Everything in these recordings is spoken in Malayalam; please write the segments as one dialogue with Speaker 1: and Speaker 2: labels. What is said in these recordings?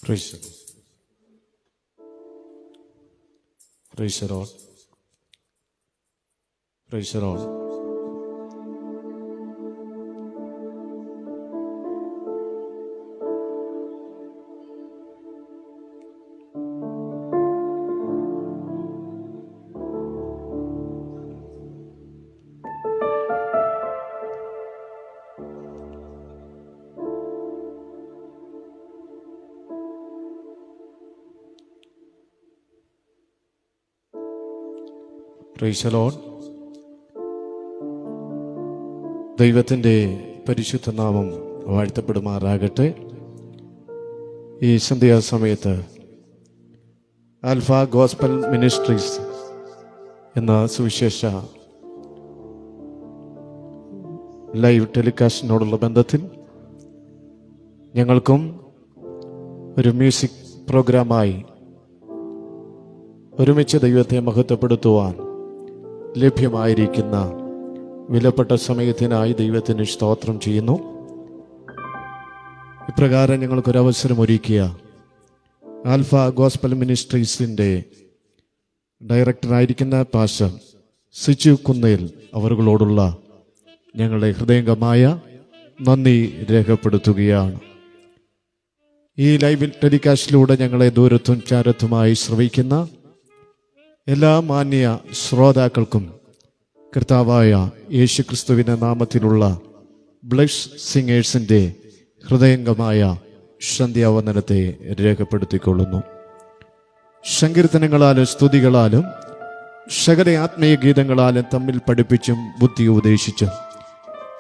Speaker 1: Praise the Lord. Praise the Lord. Praise the Lord. Price the Lord. ദൈവത്തിൻ്റെ പരിശുദ്ധ നാമം വാഴ്ത്തപ്പെടുമാറാകട്ടെ. ഈ സന്ധ്യാസമയത്ത് ആൽഫ ഗോസ്പൽ മിനിസ്ട്രീസ് എന്ന സുവിശേഷ ലൈവ് ടെലികാസ്റ്റിനോടുള്ള ബന്ധത്തിൽ ഞങ്ങൾക്കും ഒരു മ്യൂസിക് പ്രോഗ്രാമായി ഒരുമിച്ച് ദൈവത്തെ മഹത്വപ്പെടുത്തുവാൻ ലഭ്യമായിരിക്കുന്ന വിലപ്പെട്ട സമയത്തിനായി ദൈവത്തിന് സ്തോത്രം ചെയ്യുന്നു. ഇപ്രകാരം ഞങ്ങൾക്കൊരവസരം ഒരുക്കിയ ആൽഫ ഗോസ്പൽ മിനിസ്ട്രീസിൻ്റെ ഡയറക്ടറായിരിക്കുന്ന പാസ്റ്റർ സിജു കുന്നേൽ അവരുകളോടുള്ള ഞങ്ങളുടെ ഹൃദയംഗമായ നന്ദി രേഖപ്പെടുത്തുകയാണ്. ഈ ലൈവ് ടെലികാസ്റ്റിലൂടെ ഞങ്ങളെ ദൂരത്തും ചാരത്തുമായി ശ്രവിക്കുന്ന എല്ലാ മാന്യ ശ്രോതാക്കൾക്കും കർത്താവായ യേശുക്രിസ്തുവിൻ്റെ നാമത്തിലുള്ള ബ്ലസ് സിംഗേഴ്സിൻ്റെ ഹൃദയംഗമായ സന്ധ്യാവന്ദനത്തെ രേഖപ്പെടുത്തിക്കൊള്ളുന്നു. സങ്കീർത്തനങ്ങളാലും സ്തുതികളാലും സകല ആത്മീയ ഗീതങ്ങളാലും തമ്മിൽ പഠിപ്പിച്ചും ബുദ്ധി ഉപദേശിച്ചും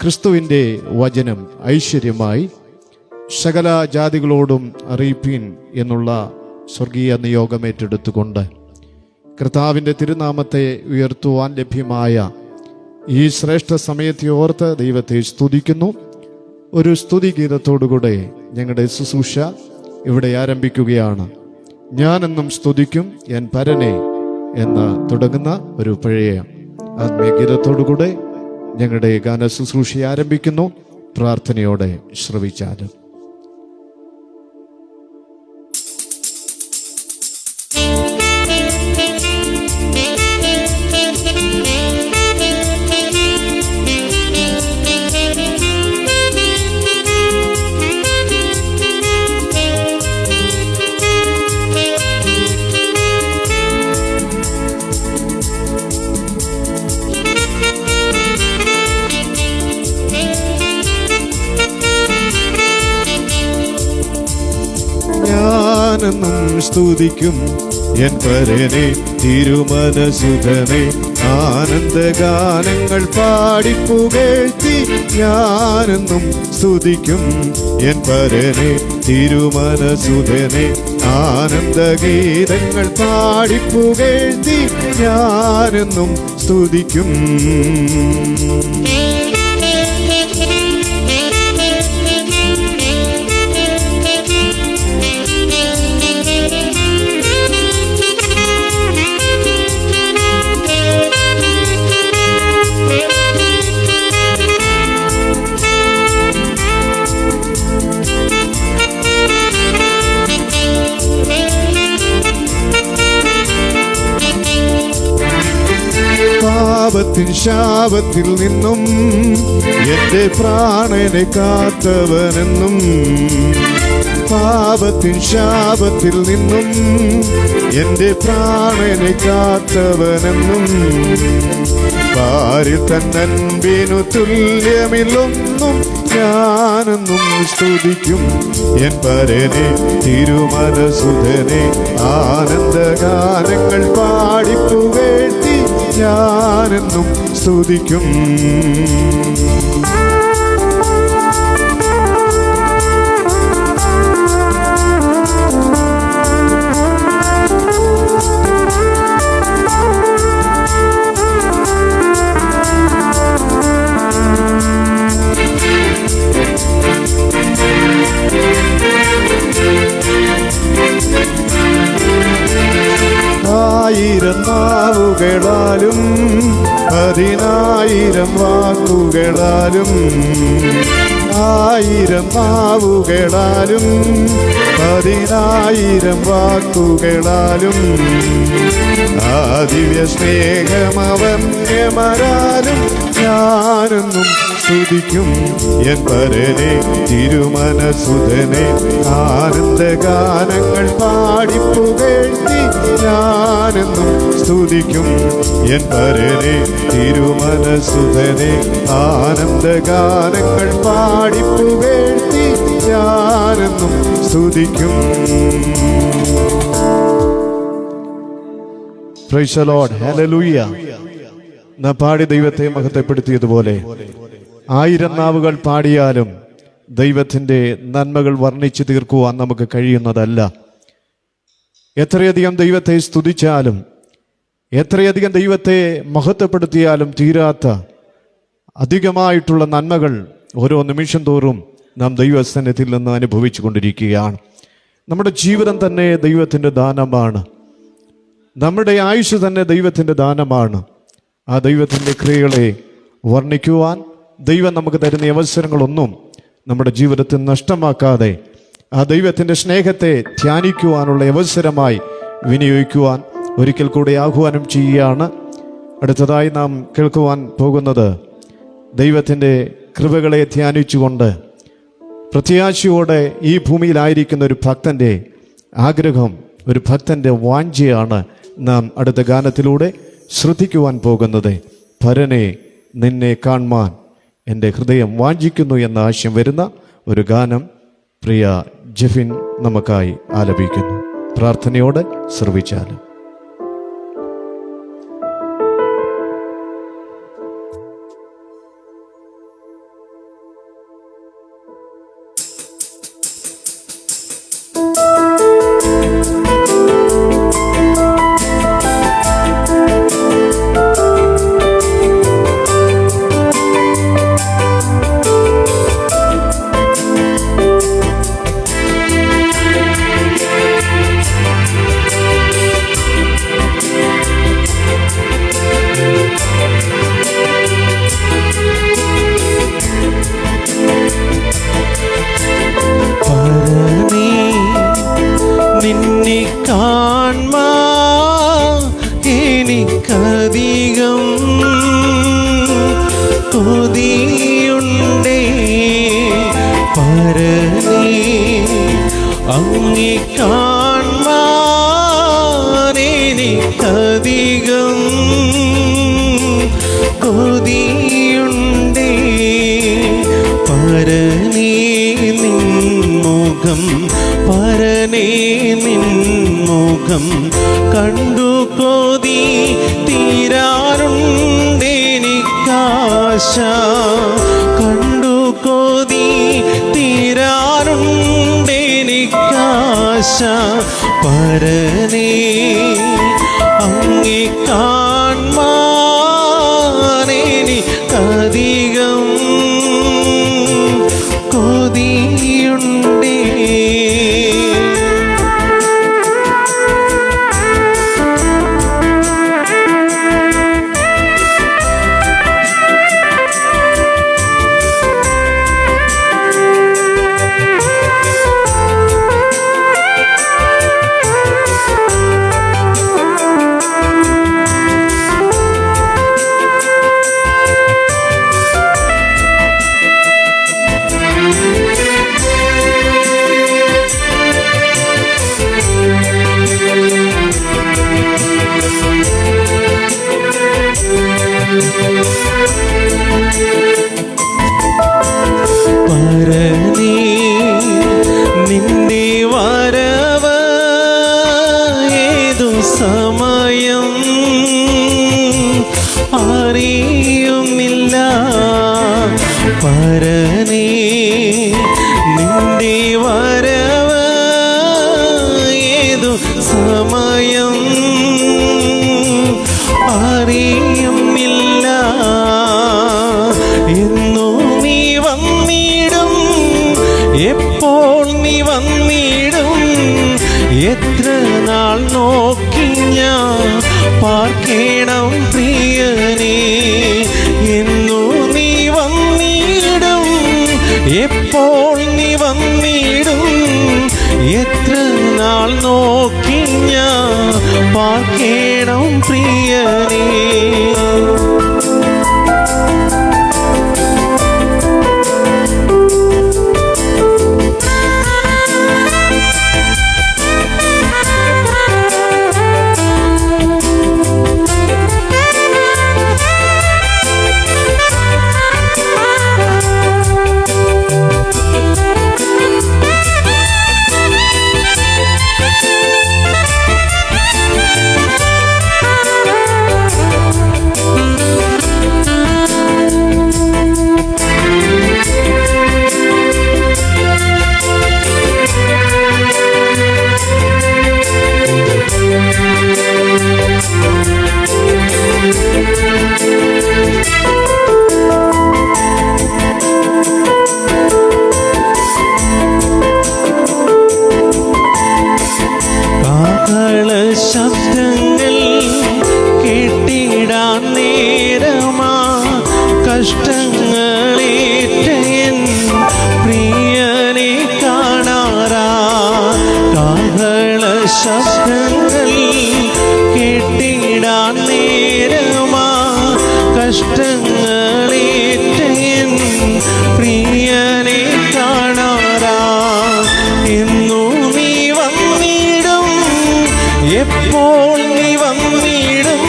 Speaker 1: ക്രിസ്തുവിൻ്റെ വചനം ഐശ്വര്യമായി സകല ജാതികളോടും അറിയിപ്പീൻ എന്നുള്ള സ്വർഗീയ നിയോഗം ഏറ്റെടുത്തുകൊണ്ട് കർത്താവിൻ്റെ തിരുനാമത്തെ ഉയർത്തുവാൻ ലഭ്യമായ ഈ ശ്രേഷ്ഠ സമയത്തെ ഓർത്ത് ദൈവത്തെ സ്തുതിക്കുന്നു. ഒരു സ്തുതി ഗീതത്തോടുകൂടെ ഞങ്ങളുടെ ശുശ്രൂഷ ഇവിടെ ആരംഭിക്കുകയാണ്. ഞാനെന്നും സ്തുതിക്കും എൻ പരനെ എന്ന് തുടങ്ങുന്ന ഒരു പഴയ ആത്മീയ ഗീതത്തോടുകൂടെ ഞങ്ങളുടെ ഗാന ശുശ്രൂഷ ആരംഭിക്കുന്നു. പ്രാർത്ഥനയോടെ ശ്രവിച്ചാലും. ഞാനെന്നും സ്തുതിക്കും എൻ പരനെ തിരുമനസുധനെ ആനന്ദഗാനങ്ങൾ പാടിപ്പുകഴ്ത്തി. ഞാനെന്നും സ്തുതിക്കും എൻ പരനെ തിരുമനസുധനെ ആനന്ദഗീതങ്ങൾ പാടിപ്പുകഴ്ത്തി. ഞാനെന്നും സ്തുതിക്കും. പാപത്തിൻ ശാപത്തിൽ നിന്നും എൻ്റെ പ്രാണനെ കാത്തവനെന്നും, പാപത്തിൻ ശാപത്തിൽ നിന്നും എൻ്റെ പ്രാണനെ കാത്തവനെന്നും, പാരിൽ തന്നൻപിനു തുല്യമില്ലൊന്നും. ഞാനെന്നും സ്തുതിക്കും എൻ പരനെ തിരുമനസുധനെ ആനന്ദഗാനങ്ങൾ പാടിപ്പുകഴ്ത്തി. ഞാനെന്നും സ്തുതിക്കും. ആയിരം നാവുകളാലും 10,000 വാക്കുകളാലും 1000 നാവുകളാലും 10,000 വാക്കുകളാലും ആ ദിവ്യ സ്നേഹമവന്യമരാലും ഞാനെന്നും സ്തുതിക്കും എൻ പരനെ തിരുമനസുധനെ. ആനന്ദഗാനങ്ങൾ പാടിപ്പുകഴ്ത്തി ഞാനെന്നും സ്തുതിക്കും എൻ പരനെ തിരുമനസുധനെ. ആനന്ദഗാനങ്ങൾ പാടിപ്പുകഴ്ത്തി ഞാനെന്നും സ്തുതിക്കും. Price the Lord, hallelujah. നാം പാടി ദൈവത്തെ മഹത്വപ്പെടുത്തിയതുപോലെ 1000 നാവുകൾ പാടിയാലും ദൈവത്തിൻ്റെ നന്മകൾ വർണ്ണിച്ചു തീർക്കുവാൻ നമുക്ക് കഴിയുന്നതല്ല. എത്രയധികം ദൈവത്തെ സ്തുതിച്ചാലും എത്രയധികം ദൈവത്തെ മഹത്വപ്പെടുത്തിയാലും തീരാത്ത അധികമായിട്ടുള്ള നന്മകൾ ഓരോ നിമിഷം തോറും നാം ദൈവസന്നിധിയിൽ നിന്ന് അനുഭവിച്ചു കൊണ്ടിരിക്കുകയാണ്. നമ്മുടെ ജീവിതം തന്നെ ദൈവത്തിൻ്റെ ദാനമാണ്. നമ്മുടെ ആയുസ് തന്നെ ദൈവത്തിൻ്റെ ദാനമാണ്. ആ ദൈവത്തിൻ്റെ ക്രിയകളെ വർണ്ണിക്കുവാൻ ദൈവം നമുക്ക് തരുന്ന അവസരങ്ങളൊന്നും നമ്മുടെ ജീവിതത്തിൽ നഷ്ടമാക്കാതെ ആ ദൈവത്തിൻ്റെ സ്നേഹത്തെ ധ്യാനിക്കുവാനുള്ള അവസരമായി വിനിയോഗിക്കുവാൻ ഒരിക്കൽ കൂടി ആഹ്വാനം ചെയ്യുകയാണ്. അടുത്തതായി നാം കേൾക്കുവാൻ പോകുന്നത് ദൈവത്തിൻ്റെ കൃപകളെ ധ്യാനിച്ചുകൊണ്ട് പ്രത്യാശയോടെ ഈ ഭൂമിയിലായിരിക്കുന്ന ഒരു ഭക്തൻ്റെ ആഗ്രഹം, ഒരു ഭക്തൻ്റെ വാഞ്ചയാണ് നാം അടുത്ത ഗാനത്തിലൂടെ ശ്രദ്ധിക്കുവാൻ പോകുന്നത്. പരനെ നിന്നെ കാൺമാൻ എൻ്റെ ഹൃദയം വാഞ്ചിക്കുന്നു എന്ന ആശയം വരുന്ന ഒരു ഗാനം പ്രിയ ജെഫിൻ നമുക്കായി ആലപിക്കുന്നു. പ്രാർത്ഥനയോടെ ശ്രവിച്ചാലും.
Speaker 2: കണ്ടു കൊതി തീരാറുണ്ടെനിക്കാശ, കണ്ടു കൊതി തീരാറുണ്ടെനിക്കാശ. പരനേ അങ്ങേ കാൺമാനെനിക്കധികം കൊതിയുണ്ടേ. പരനേ നിന്റെ വരവ് ഏതു സമയം അറിയുന്നില്ല. പരനേ നിന്റെ വരവ് ഏതു സമയം അറിയുന്നില്ല. എന്നു നീ വന്നിടും, എപ്പോൾ നീ വന്നിടും, എത്ര നാൾ നോക്കി ഞാൻ പാർക്കേണം പ്രിയനേ. എന്നു നീ വന്നിടും, പാർക്കേണം പ്രിയനേ. ശബ്ദങ്ങൾ കേട്ടിടാൻ നേരമാ കഷ്ടങ്ങളേറ്റ എൻ പ്രിയനെ കാണാറാ. കാഹള ശബ്ദങ്ങൾ കേട്ടിടാൻ നേരമാ കഷ്ടങ്ങളേറ്റ എൻ പ്രിയനെ കാണാറാ. എന്നു നീ വന്നിടും, എപ്പോൾ നീ വന്നിടും,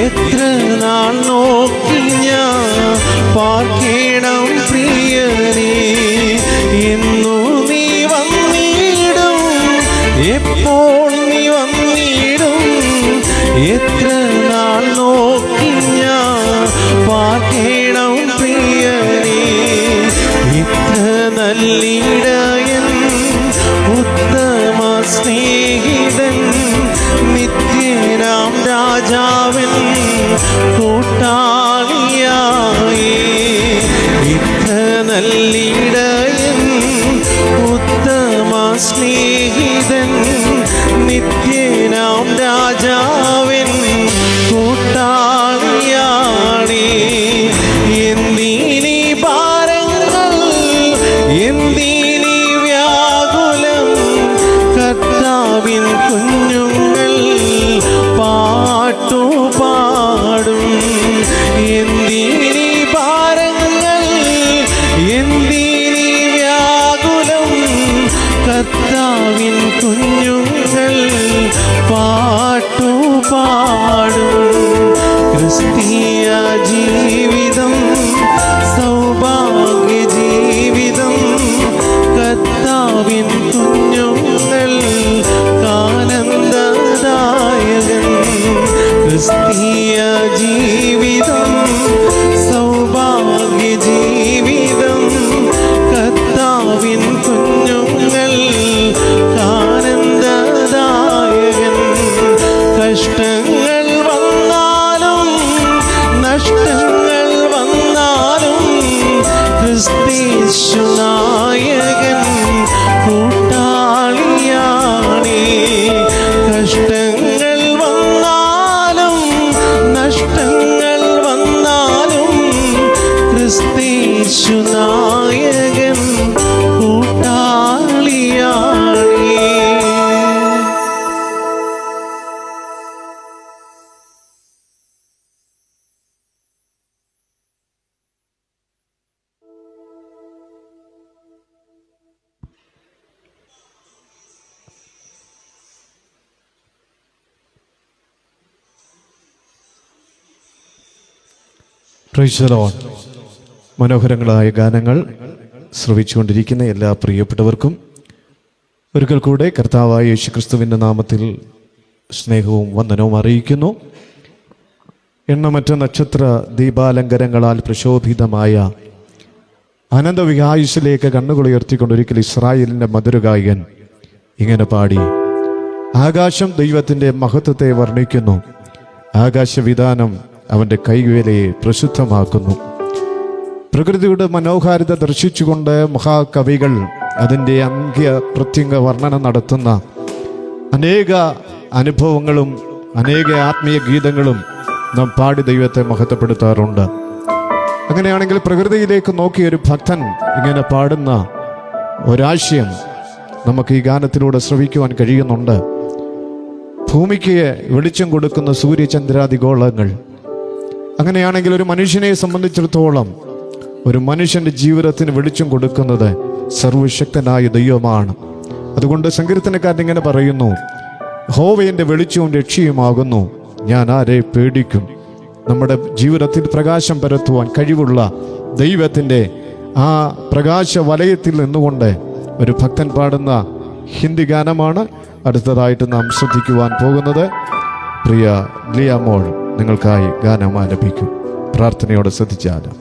Speaker 2: എത്ര നാൾ നോക്കി ഞാൻ പാർക്കേണം പ്രിയനേ. എന്നു നീ വന്നിടും, എപ്പോൾ നീ വന്നിടും, എത്ര നാൾ നോക്കി ഞാൻ പാർക്കേണം പ്രിയനേ. ഇത്ര നല്ലിടയൻ ഉത്തമ സ്നേഹിതൻ നിത്യനാം രാജാവൻ കൂട്ടാളിയായി. ഇത്ര നല്ലിടയൻ ഉത്തമ സ്നേഹിതൻ നിത്യനാം രാജാവൻ കൂട്ടാളിയാണി. എന്തിനീ ഭാരങ്ങൾ, എന്തിനീ വ്യാകുലം, കർത്താവിൻ കുഞ്ഞുങ്ങൾ പാട്ടുപാടും. എന്തിനീ ഭാരങ്ങൾ, എന്തിനീ വ്യാകുലം, കർത്താവിൻ കുഞ്ഞുങ്ങൾ പാട്ടുപാടും. ക്രിസ്തീയ ജീവിതം സൗഭാഗ്യ ജീവിതം, കർത്താവിൻ കുഞ്ഞുങ്ങൾ ആനന്ദദായകൻ. ക്രിസ്തീയ ജീവിതം സൗഭാഗ്യ ജീവിതം, കർത്താവിൻ കുഞ്ഞുങ്ങൾ ആനന്ദദായകൻ. കഷ്ടങ്ങൾ വന്നാലും നഷ്ടങ്ങൾ വന്നാലും ക്രിസ്തീശു നായകൻ കൂട്ടാളിയാണി. കഷ്ടങ്ങൾ വന്നാലും നഷ്ടങ്ങൾ വന്നാലും ക്രിസ്തീശു നായകൻ കൂട്ടാളിയാണി.
Speaker 1: Praise the lord. മനോഹരങ്ങളായ ഗാനങ്ങൾ ശ്രവിച്ചുകൊണ്ടിരിക്കുന്ന എല്ലാ പ്രിയപ്പെട്ടവർക്കും ഒരിക്കൽ കൂടെ കർത്താവായ യേശുക്രിസ്തുവിൻ്റെ നാമത്തിൽ സ്നേഹവും വന്ദനവും അറിയിക്കുന്നു. എണ്ണമറ്റ നക്ഷത്ര ദീപാലങ്കരങ്ങളാൽ പ്രശോഭിതമായ അനന്തവിഹായുസിലേക്ക് കണ്ണുകളുയർത്തിക്കൊണ്ടൊരിക്കൽ ഇസ്രായേലിൻ്റെ മധുരഗായകൻ ഇങ്ങനെ പാടി. ആകാശം ദൈവത്തിൻ്റെ മഹത്വത്തെ വർണ്ണിക്കുന്നു, ആകാശവിധാനം അവൻ്റെ കൈവേലയെ പ്രസിദ്ധമാക്കുന്നു. പ്രകൃതിയുടെ മനോഹാരിത ദർശിച്ചുകൊണ്ട് മഹാകവികൾ അതിൻ്റെ അന്ത്യപ്രത്യംഗ വർണ്ണന നടത്തുന്ന അനേക അനുഭവങ്ങളും അനേക ആത്മീയ ഗീതങ്ങളും നാം പാടി ദൈവത്തെ മഹത്വപ്പെടുത്താറുണ്ട്. അങ്ങനെയാണെങ്കിൽ പ്രകൃതിയിലേക്ക് നോക്കിയ ഒരു ഭക്തൻ ഇങ്ങനെ പാടുന്ന ഒരാശയം നമുക്ക് ഈ ഗാനത്തിലൂടെ ശ്രവിക്കുവാൻ കഴിയുന്നുണ്ട്. ഭൂമിക്ക് വെളിച്ചം കൊടുക്കുന്ന സൂര്യചന്ദ്രാദിഗോളങ്ങൾ. അങ്ങനെയാണെങ്കിൽ ഒരു മനുഷ്യനെ സംബന്ധിച്ചിടത്തോളം ഒരു മനുഷ്യൻ്റെ ജീവിതത്തിന് വെളിച്ചം കൊടുക്കുന്നത് സർവശക്തനായ ദൈവമാണ്. അതുകൊണ്ട് സങ്കീർത്തനക്കാരൻ ഇങ്ങനെ പറയുന്നു, യഹോവയുടെ വെളിച്ചവും രക്ഷയുമാകുന്നു, ഞാൻ ആരെ പേടിക്കും. നമ്മുടെ ജീവിതത്തിൽ പ്രകാശം പരത്തുവാൻ കഴിവുള്ള ദൈവത്തിൻ്റെ ആ പ്രകാശ വലയത്തിൽ നിന്നുകൊണ്ട് ഒരു ഭക്തൻ പാടുന്ന ഹിന്ദി ഗാനമാണ് അടുത്തതായിട്ട് നാം ശ്രദ്ധിക്കുവാൻ പോകുന്നത്. പ്രിയ ലിയാമോൾ നിങ്ങൾക്കായി ഗാനം ആലപിക്കും. പ്രാർത്ഥനയോടെ ശ്രദ്ധിച്ചാലും.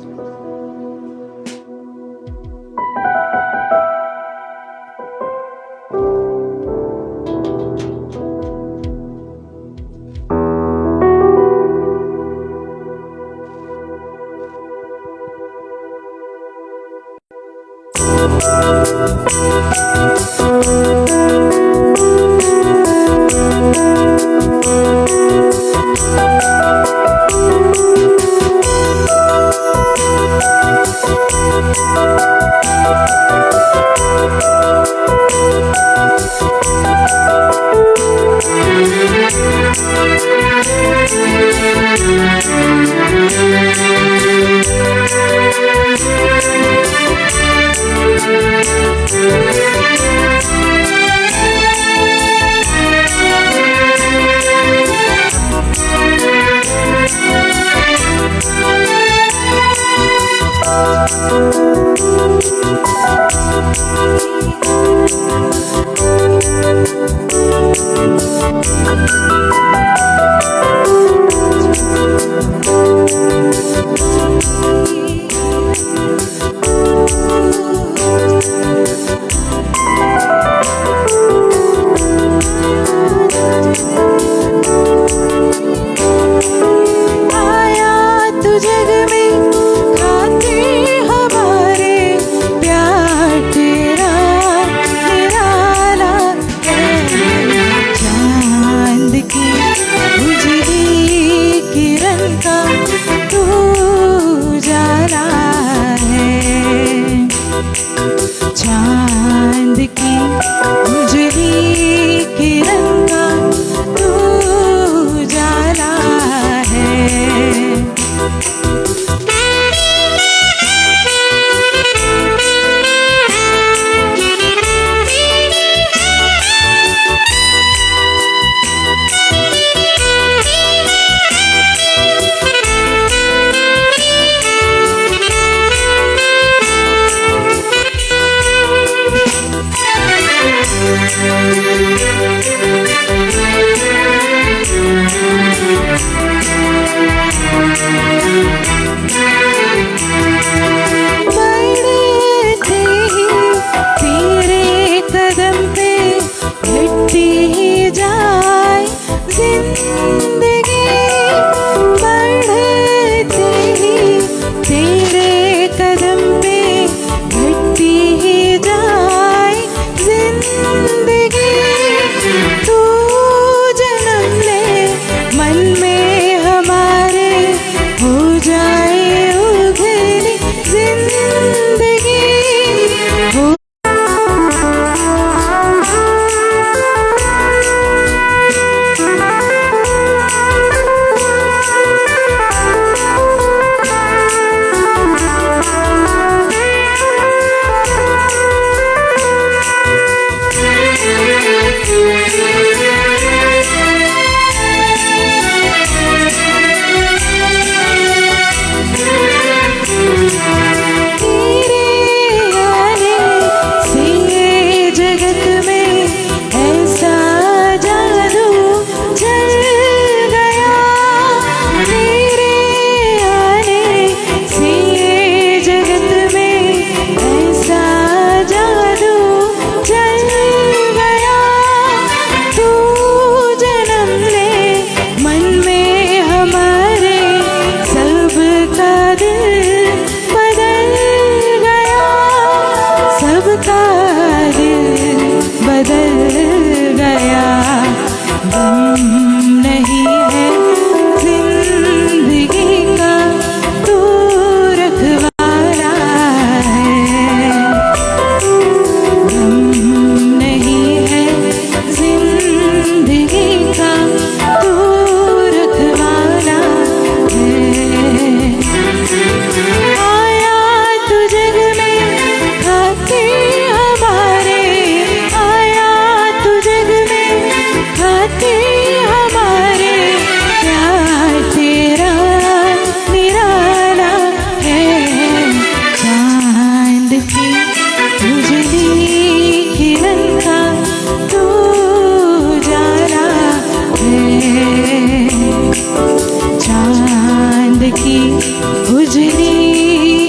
Speaker 3: उजली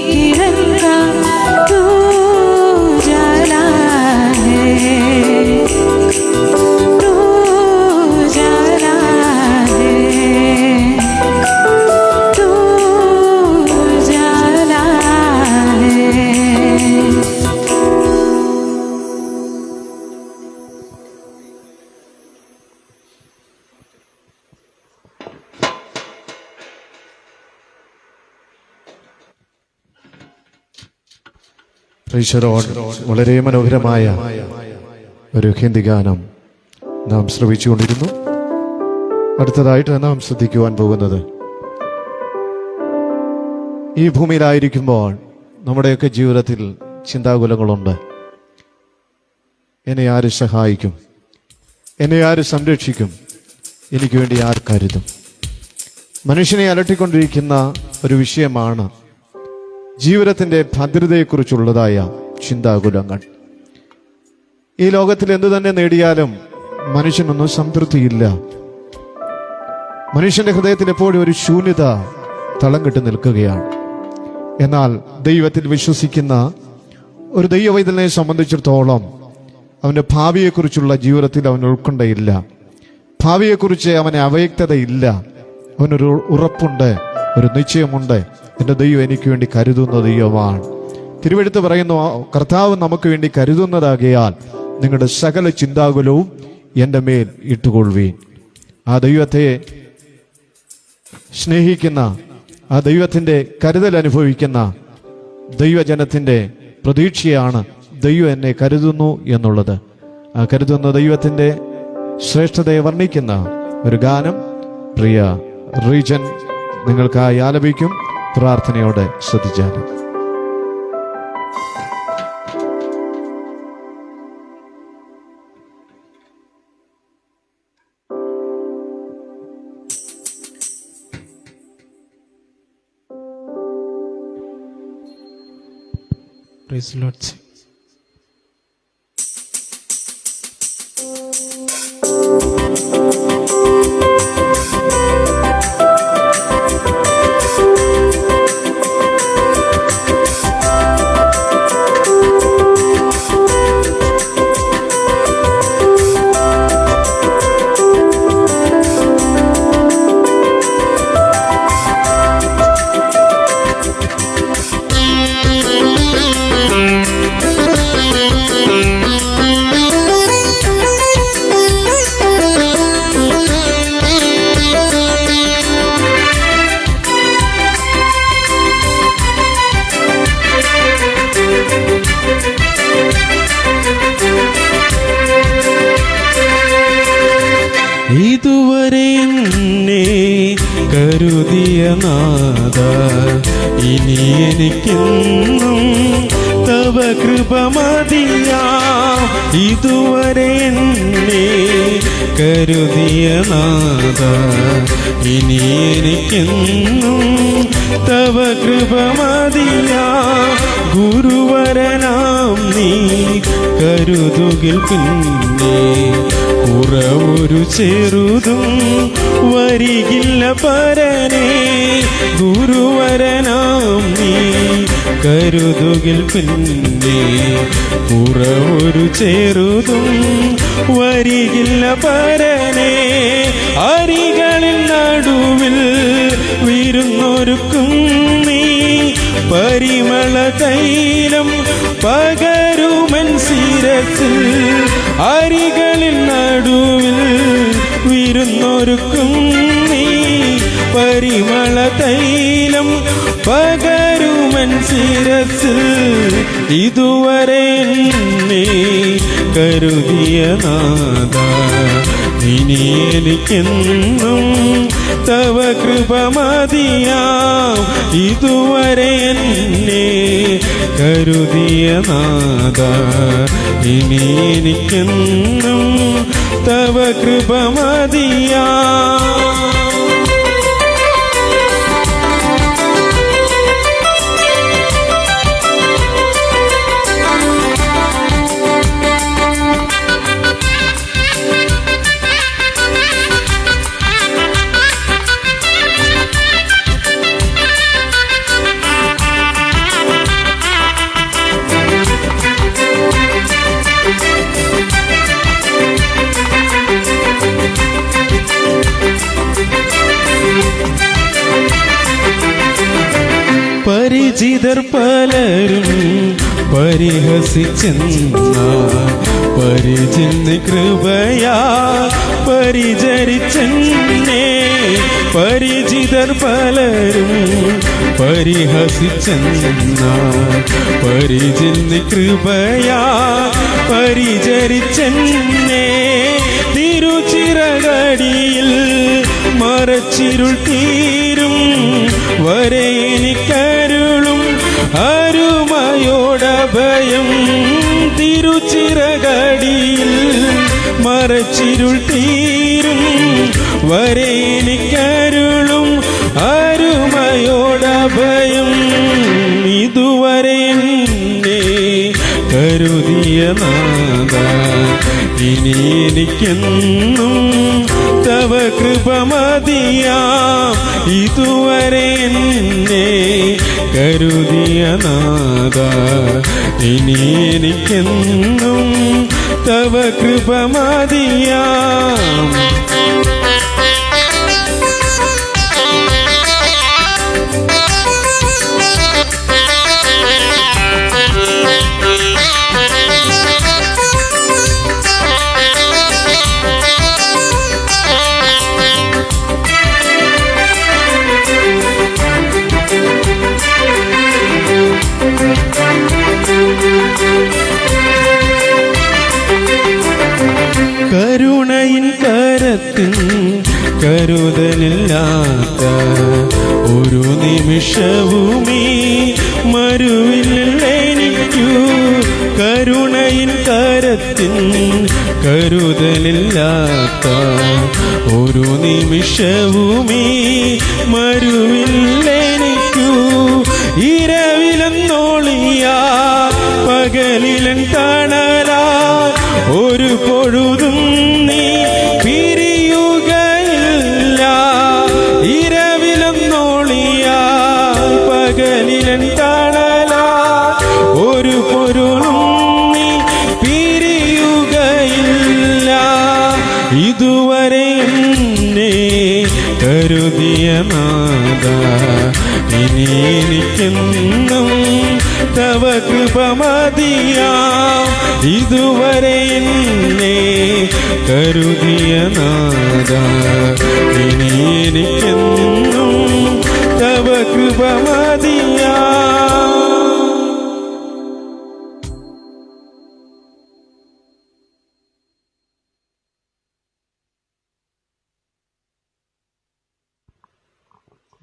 Speaker 3: किरण का तू उजाला है, तू उजाला है, तू उजाला है।
Speaker 1: വളരെ മനോഹരമായ ഒരു ഹിന്ദി ഗാനം നാം ശ്രവിച്ചുകൊണ്ടിരുന്നു. അടുത്തതായിട്ട് നാം ശ്രദ്ധിക്കുവാൻ പോകുന്നത്, ഈ ഭൂമിയിലായിരിക്കുമ്പോൾ നമ്മുടെയൊക്കെ ജീവിതത്തിൽ ചിന്താകുലങ്ങളുണ്ട്. എന്നെ ആര് സഹായിക്കും? എന്നെ ആര് സംരക്ഷിക്കും? എനിക്ക് വേണ്ടി ആർ കരുതും? മനുഷ്യനെ അലട്ടിക്കൊണ്ടിരിക്കുന്ന ഒരു വിഷയമാണ് ജീവിതത്തിൻ്റെ ഭദ്രതയെക്കുറിച്ചുള്ളതായ ചിന്താകുലങ്ങൾ. ഈ ലോകത്തിൽ എന്തു തന്നെ നേടിയാലും മനുഷ്യനൊന്നും സംതൃപ്തിയില്ല. മനുഷ്യന്റെ ഹൃദയത്തിൽ എപ്പോഴും ഒരു ശൂന്യത തളം കെട്ടി നിൽക്കുകയാണ്. എന്നാൽ ദൈവത്തിൽ വിശ്വസിക്കുന്ന ഒരു ദൈവവൈതലിനെ സംബന്ധിച്ചിടത്തോളം അവൻ്റെ ഭാവിയെക്കുറിച്ചുള്ള ജീവിതത്തിൽ അവൻ ഉൾക്കൊണ്ടയില്ല. ഭാവിയെക്കുറിച്ച് അവന് അവ്യക്തതയില്ല. അവനൊരു ഉറപ്പുണ്ട്, ഒരു നിശ്ചയമുണ്ട്. എൻ്റെ ദൈവം എനിക്ക് വേണ്ടി കരുതുന്ന ദൈവമാണ്. തിരുവെഴുത്ത് പറയുന്നു, കർത്താവ് നമുക്ക് വേണ്ടി കരുതുന്നതാകയാൽ നിങ്ങളുടെ സകല ചിന്താകുലവും എൻ്റെ മേൽ ഇട്ടുകൊള്ളുവീൻ. ആ ദൈവത്തെ സ്നേഹിക്കുന്ന, ആ ദൈവത്തിൻ്റെ കരുതൽ അനുഭവിക്കുന്ന ദൈവജനത്തിൻ്റെ പ്രതീക്ഷയാണ് ദൈവം എന്നെ കരുതുന്നു എന്നുള്ളത്. ആ കരുതുന്ന ദൈവത്തിൻ്റെ ശ്രേഷ്ഠതയെ വർണ്ണിക്കുന്ന ഒരു ഗാനം പ്രിയ റീജൻ നിങ്ങൾക്കായി ആലപിക്കും. പ്രാർത്ഥനയോടെ ശ്രദ്ധിച്ചാലും.
Speaker 2: Praise the Lord. ഇതുവരെ എന്നെ കരുതിയ നാഥ, ഇനി എനിക്കെന്നും തവ കൃപ മതിയാം. ഇതുവരെ എന്നെ കരുതിയ നാഥ, ഇനി എനിക്കെന്നും തവ കൃപ മതിയാം. ഗുരുവരനാം നീ കരുതുകിൽ പിന്നെ കുറവൊരു ചെറുതും വരികില്ല പരനേ. ഗുരുവരനാം നീ കരുതുകിൽ പിന്നെ കുറവൊരു ചെറുതും വരികില്ല പരനേ. അരികളിൽ നടുവിൽ വിരുന്നൊരുക്കും നീ, പരിമള തൈലം പകരുമൻ ശിരസിൽ. അരികളിൽ നടുവിൽ വിരുന്നൊരുക്കും നീ, പരിമള തൈലം പകരുമൻ ശിരസിൽ. ഇതുവരെ എന്നെ കരുതിയ നാഥ, ഇനി എനിക്കെന്നും തവ കൃപ മതിയാം. ഇതുവരെ എന്നെ കരുതിയ നാഥ, ഇനി എനിക്കെന്നും തവ കൃപ മതിയാം. പരിചിതർ പലരും പരിഹസിച്ചെന്ന പരിചിന് കൃപയാ പരിചരിച്ചെന്നെ. പരിചിതർ പലരും പരിഹസിച്ചെന്ന പരിചിന് കൃപയാ പരിചരിച്ചെന്നെ. തിരുച്ചിറകടിയിൽ മറച്ചിരുൾ തീരും വരെ എനിക്കരുളും അരുമയോടഭയം. തിരുച്ചിറകടിയിൽ മറച്ചിരുൾ തീരും വരെ എനിക്കരുളും അരുമയോടഭയം. ഇതുവരെ എന്നെ കരുതിയ നാഥ, ഇനി എനിക്കെന്നും തവ കൃപ മതിയാം. ഇതുവരെ എന്നെ കരുതിയ നാഥ, ഇനി എനിക്കെന്നും തവ കൃപ മതിയാം. കരുണയിൻ കരത്തിൻ കരുതലില്ലാത്ത ഒരു നിമിഷവുമീ മരുവിലെനിക്കു. കരുണയിൻ കരത്തിൻ കരുതലില്ലാത്ത ഒരു നിമിഷവുമീ മരുവിലെനിക്കു. ഇരവിലെന്നോളിയാ പകലിലൻ തണലാ ഒരു പൊഴുതും നീ പിരിയുകയില്ല. ഇരവിലെന്നോളിയാ പകലിലൻ തണലാ ഒരു പൊരുളും നീ പിരിയുകയില്ല. ഇതുവരെ എന്നെ കരുതിയ നാഥ, ഇനി എനിക്കെന്നും തവ കൃപ മതിയാം. ഇതുവരെ എന്നെ കരുതിയ നാഥ, ഇനി എനിക്കെന്നും തവ കൃപ മതിയാം.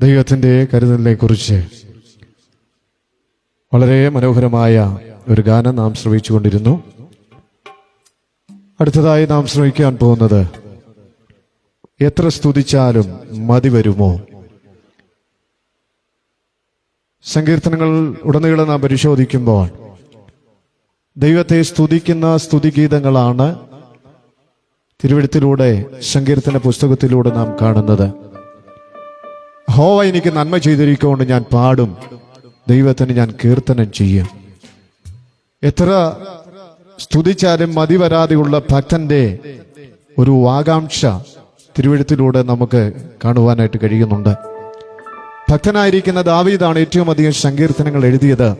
Speaker 1: ദൈവത്തിൻ്റെ കരുതലിനെ കുറിച്ച് വളരെ മനോഹരമായ ഒരു ഗാനം നാം ശ്രവിച്ചുകൊണ്ടിരുന്നു. അടുത്തതായി നാം ശ്രമിക്കാൻ പോകുന്നത് എത്ര സ്തുതിച്ചാലും മതി വരുമോ. സങ്കീർത്തനങ്ങൾ ഉടനീളം നാം പരിശോധിക്കുമ്പോൾ ദൈവത്തെ സ്തുതിക്കുന്ന സ്തുതിഗീതങ്ങളാണ് തിരുവെഴുത്തിലൂടെ സങ്കീർത്തന പുസ്തകത്തിലൂടെ നാം കാണുന്നത്. യഹോവ എനിക്ക് നന്മ ചെയ്തിരിക്കൊണ്ട് ഞാൻ പാടും, ദൈവത്തിന് ഞാൻ കീർത്തനം ചെയ്യും. എത്ര സ്തുതിച്ചാലും മതി വരാതെയുള്ള ഭക്തന്റെ ഒരു ആകാംക്ഷ തിരുവെഴുത്തിലൂടെ നമുക്ക് കാണുവാനായിട്ട് കഴിയുന്നുണ്ട്. ഭക്തനായിരിക്കുന്ന ദാവീദാണ് ഏറ്റവും അധികം സങ്കീർത്തനങ്ങൾ എഴുതിയത്.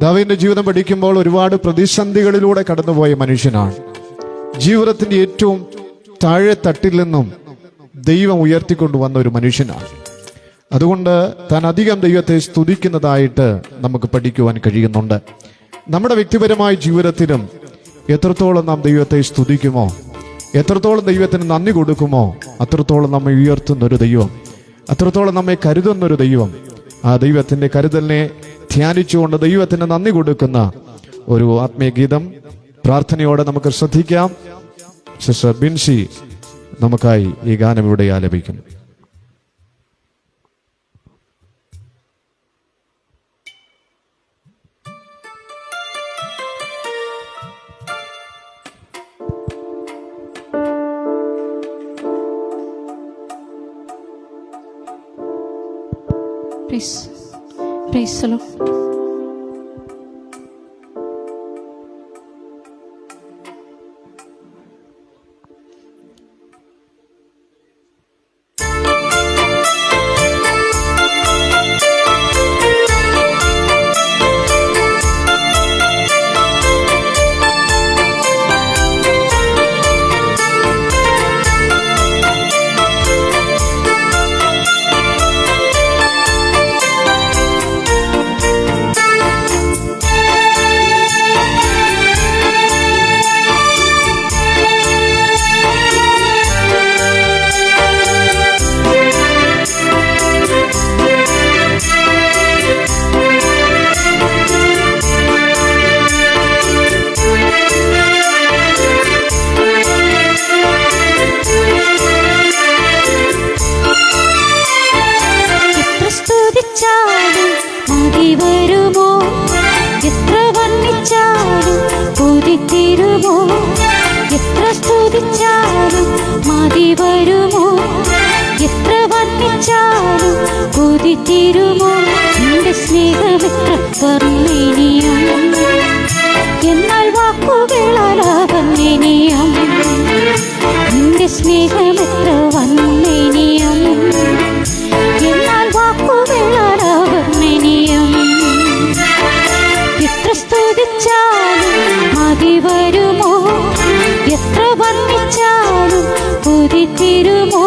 Speaker 1: ദാവീദിന്റെ ജീവിതം പഠിക്കുമ്പോൾ ഒരുപാട് പ്രതിസന്ധികളിലൂടെ കടന്നുപോയ മനുഷ്യനാണ്. ജീവിതത്തിന്റെ ഏറ്റവും താഴെ തട്ടിൽ നിന്നും ദൈവം ഉയർത്തിക്കൊണ്ടുവന്ന ഒരു മനുഷ്യനാണ്. അതുകൊണ്ട് താൻ അധികം ദൈവത്തെ സ്തുതിക്കുന്നതായിട്ട് നമുക്ക് പഠിക്കുവാൻ കഴിയുന്നുണ്ട്. നമ്മുടെ വ്യക്തിപരമായ ജീവിതത്തിലും എത്രത്തോളം നാം ദൈവത്തെ സ്തുതിക്കുമോ, എത്രത്തോളം ദൈവത്തിന് നന്ദി കൊടുക്കുമോ, അത്രത്തോളം നമ്മെ ഉയർത്തുന്നൊരു ദൈവം, അത്രത്തോളം നമ്മെ കരുതുന്നൊരു ദൈവം. ആ ദൈവത്തിന്റെ കരുതലിനെ ധ്യാനിച്ചുകൊണ്ട് ദൈവത്തിന് നന്ദി കൊടുക്കുന്ന ഒരു ആത്മീയ ഗീതം പ്രാർത്ഥനയോടെ നമുക്ക് ശ്രദ്ധിക്കാം. സിസ്റ്റർ ബിൻസി നമുക്കായി ഈ ഗാനം ഇവിടെ ആലപിക്കുന്നു.
Speaker 3: Praise the Lord. സ്തുതിച്ചാലും മതി വരുമോ? എത്ര വർണ്ണിച്ചാലും കൊതിത്തീരുമോ? എത്ര സ്തുതിച്ചാലും മതി വരുമോ? എത്ര വർണ്ണിച്ചാലും കൊതിത്തീരുമോ? നിന്റെ സ്നേഹമെത്ര വർണ്ണനീയം, എന്നാൽ വാക്കുകളാൽ വർണ്ണനീയം. നിന്റെ സ്നേഹമെത്ര വർണ്ണനീയം, എന്നാൽ വാക്കുകളാൽ വർണ്ണനീയം. എത്ര സ്തുതിച്ചാലും മതി വരുമോ? എത്ര വർണ്ണിച്ചാലും കൊതിത്തീരുമോ?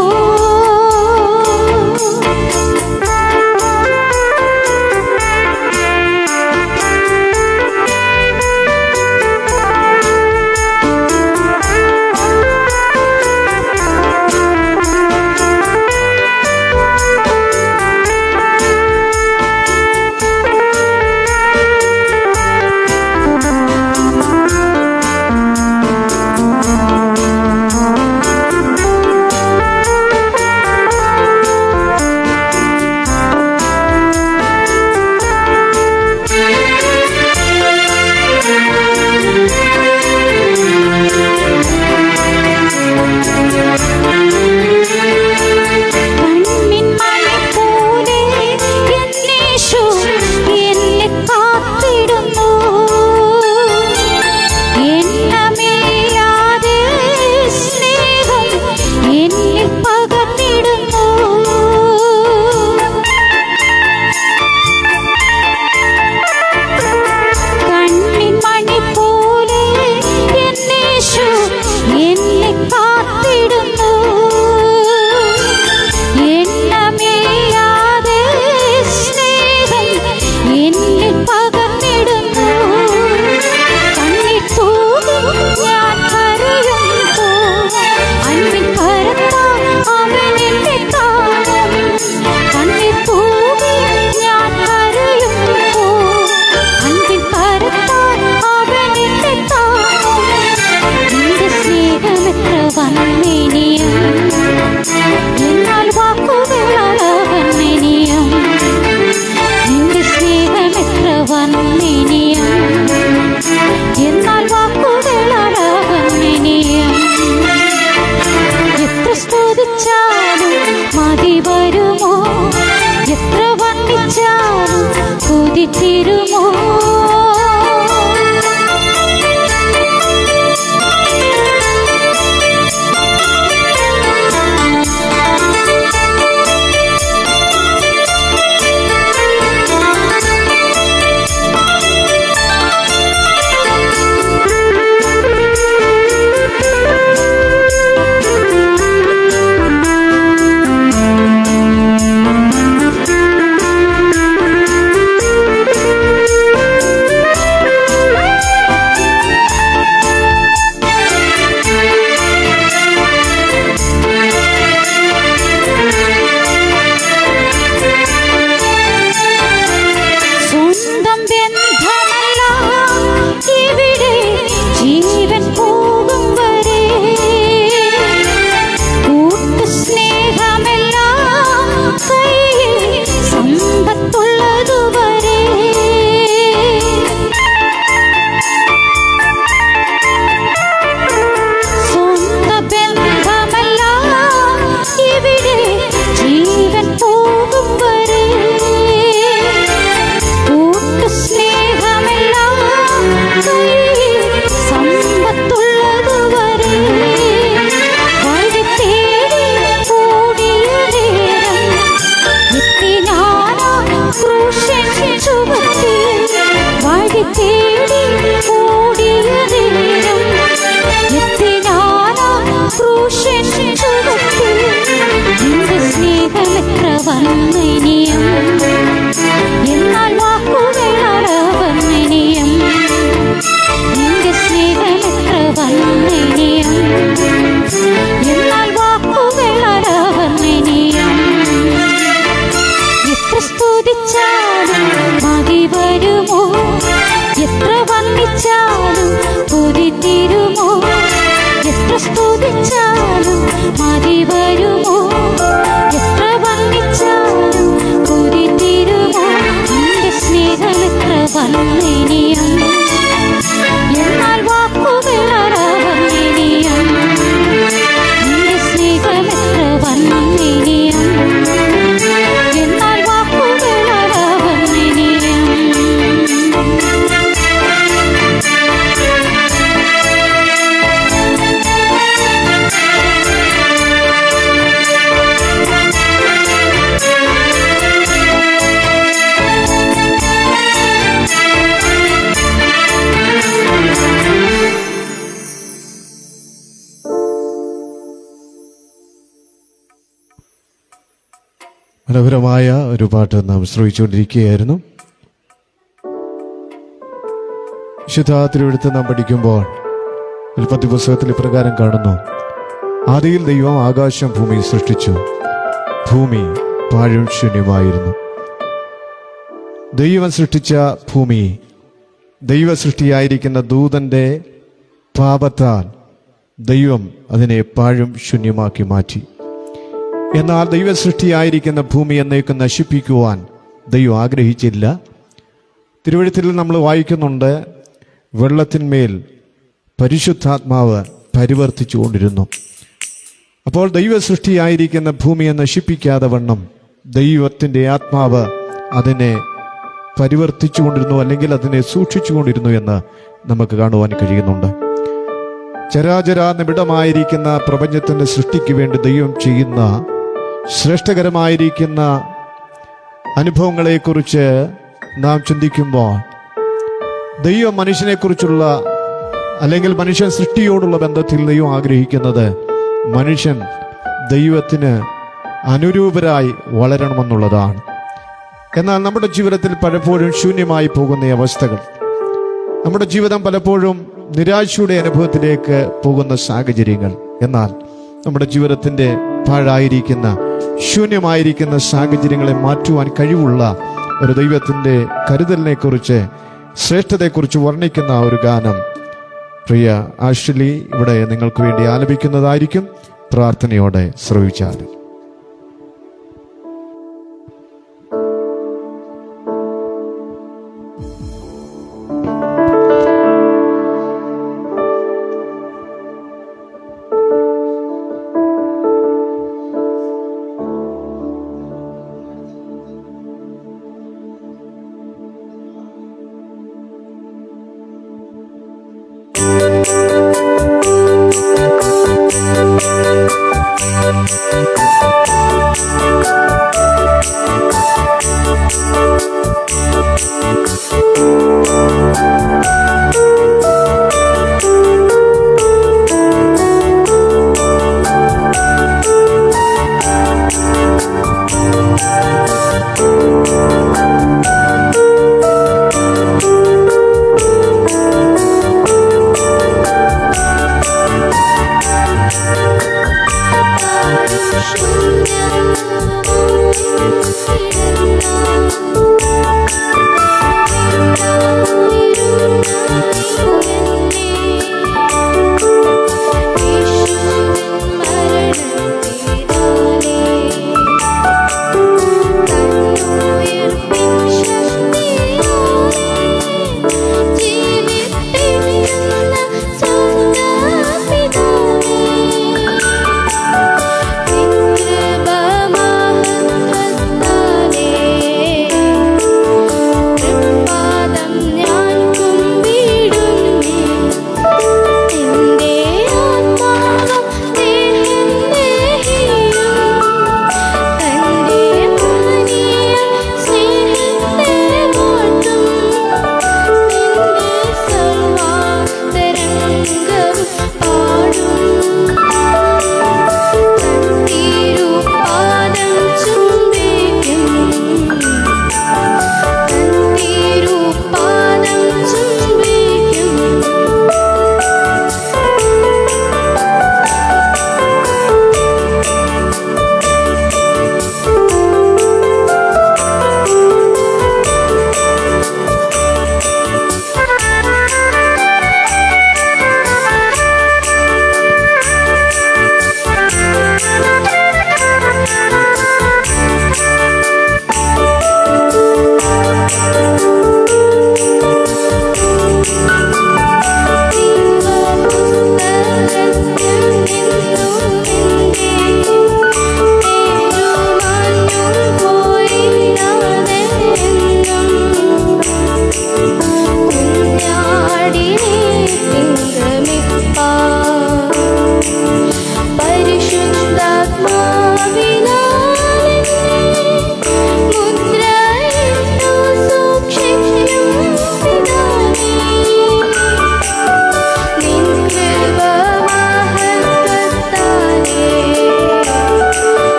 Speaker 3: മതി വരുമോ? എത്ര വർണ്ണിച്ചാലും കൊതിത്തീരുമോ? എന്നാൽ വാക്കുകളാൽ വർണ്ണനീയം. നിന്റെ സ്നേഹമെത്ര വർണ്ണനീയം, എന്നാൽ വാക്കുകളാൽ വർണ്ണനീയം. എത്ര സ്തുതിച്ചാലും മതി വരുമോ? എത്ര വർണ്ണിച്ചാലും കൊതിത്തീരുമോ? എത്ര സ്തുതിച്ചാലും മതി വരുമോ? എത്ര വർണ്ണിച്ചാലും കൊതിത്തീരുമോ?
Speaker 1: മനോഹരമായ ഒരു പാട്ട് നാം ശ്രവിച്ചുകൊണ്ടിരിക്കുകയായിരുന്നു. വിശുദ്ധ തിരുവെഴുത്ത് നാം പഠിക്കുമ്പോൾ ഉൽപ്പത്തി പുസ്തകത്തിൽ ഇപ്രകാരം കാണുന്നു: ആദിയിൽ ദൈവം ആകാശം ഭൂമി സൃഷ്ടിച്ചു, ഭൂമി പാഴും ശൂന്യമായിരുന്നു. ദൈവം സൃഷ്ടിച്ച ഭൂമി ദൈവ സൃഷ്ടിയായിരിക്കുന്ന ദൂതന്റെ പാപത്താൽ ദൈവം അതിനെ പാഴും ശൂന്യമാക്കി മാറ്റി. എന്നാൽ ദൈവ സൃഷ്ടിയായിരിക്കുന്ന ഭൂമി എന്നേക്കും നശിപ്പിക്കുവാൻ ദൈവം ആഗ്രഹിച്ചില്ല. തിരുവെഴുത്തിൽ നമ്മൾ വായിക്കുന്നുണ്ട്, വെള്ളത്തിന്മേൽ പരിശുദ്ധാത്മാവ് പരിവർത്തിച്ചു കൊണ്ടിരുന്നു. അപ്പോൾ ദൈവ സൃഷ്ടിയായിരിക്കുന്ന ഭൂമിയെ നശിപ്പിക്കാതെ വണ്ണം ദൈവത്തിൻ്റെ ആത്മാവ് അതിനെ പരിവർത്തിച്ചു കൊണ്ടിരുന്നു, അല്ലെങ്കിൽ അതിനെ സൂക്ഷിച്ചു കൊണ്ടിരുന്നു എന്ന് നമുക്ക് കാണുവാൻ കഴിയുന്നുണ്ട്. ചരാചര നിബിഡമായിരിക്കുന്ന പ്രപഞ്ചത്തിൻ്റെ സൃഷ്ടിക്ക് വേണ്ടി ദൈവം ചെയ്യുന്ന ശ്രേഷ്ഠകരമായിരിക്കുന്ന അനുഭവങ്ങളെക്കുറിച്ച് നാം ചിന്തിക്കുമ്പോൾ, ദൈവം മനുഷ്യനെക്കുറിച്ചുള്ള അല്ലെങ്കിൽ മനുഷ്യൻ സൃഷ്ടിയോടുള്ള ബന്ധത്തിൽ ദൈവം ആഗ്രഹിക്കുന്നത് മനുഷ്യൻ ദൈവത്തിന് അനുരൂപരായി വളരണമെന്നുള്ളതാണ്. എന്നാൽ നമ്മുടെ ജീവിതത്തിൽ പലപ്പോഴും ശൂന്യമായി പോകുന്ന അവസ്ഥകൾ, നമ്മുടെ ജീവിതം പലപ്പോഴും നിരാശയുടെ അനുഭവത്തിലേക്ക് പോകുന്ന സാഹചര്യങ്ങൾ, എന്നാൽ നമ്മുടെ ജീവിതത്തിൻ്റെ പാഴായിരിക്കുന്ന ശൂന്യമായിരിക്കുന്ന സാഹചര്യങ്ങളെ മാറ്റുവാൻ കഴിവുള്ള ഒരു ദൈവത്തിൻ്റെ കരുതലിനെക്കുറിച്ച്, ശ്രേഷ്ഠതയെക്കുറിച്ച് വർണ്ണിക്കുന്ന ഒരു ഗാനം പ്രിയ ആഷ്ലി ഇവിടെ നിങ്ങൾക്ക് വേണ്ടി ആലപിക്കുന്നതായിരിക്കും. പ്രാർത്ഥനയോടെ ശ്രവിച്ചാലും.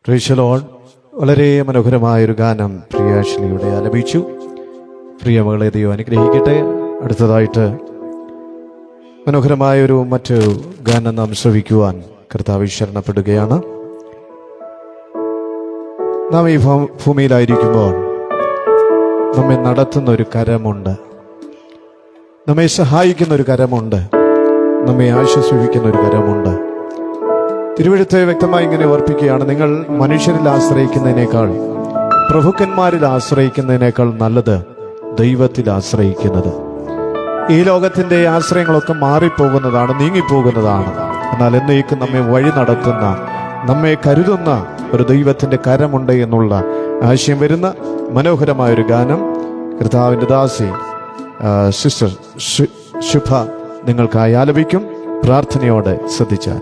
Speaker 1: Price the Lord. വളരെ മനോഹരമായൊരു ഗാനം പ്രിയാശ്ലിയുടെ ആലപിച്ചു. പ്രിയ മകളെ ദൈവം അനുഗ്രഹിക്കട്ടെ. അടുത്തതായിട്ട് മനോഹരമായൊരു മറ്റു ഗാനം നാം ശ്രവിക്കുവാൻ കർത്താവ് ശരണപ്പെടുകയാണ്. നാം ഈ ഭൂമിയിലായിരിക്കുമ്പോൾ നമ്മെ നടത്തുന്ന ഒരു കരമുണ്ട്, നമ്മെ സഹായിക്കുന്ന ഒരു കരമുണ്ട്, നമ്മെ ആശ്വസിപ്പിക്കുന്ന ഒരു കരമുണ്ട്. തിരുവെഴുത്ത് വ്യക്തമായി ഇങ്ങനെ ഓർപ്പിക്കുകയാണ്, നിങ്ങൾ മനുഷ്യരിൽ ആശ്രയിക്കുന്നതിനേക്കാൾ, പ്രഭുക്കന്മാരിൽ ആശ്രയിക്കുന്നതിനേക്കാൾ നല്ലത് ദൈവത്തിൽ ആശ്രയിക്കുന്നത്. ഈ ലോകത്തിന്റെ ആശ്രയങ്ങളൊക്കെ മാറിപ്പോകുന്നതാണ്, നീങ്ങിപ്പോകുന്നതാണ്. എന്നാൽ എന്നേക്കും നമ്മെ വഴി നടത്തുന്ന, നമ്മെ കരുതുന്ന ഒരു ദൈവത്തിന്റെ കരമുണ്ട് എന്നുള്ള ആശയം വരുന്ന മനോഹരമായൊരു ഗാനം കർത്താവിൻ്റെ ദാസി സിസ്റ്റർ ശുഭ നിങ്ങൾക്കായി ആലപിക്കും. പ്രാർത്ഥനയോടെ ശ്രദ്ധിച്ചാൽ.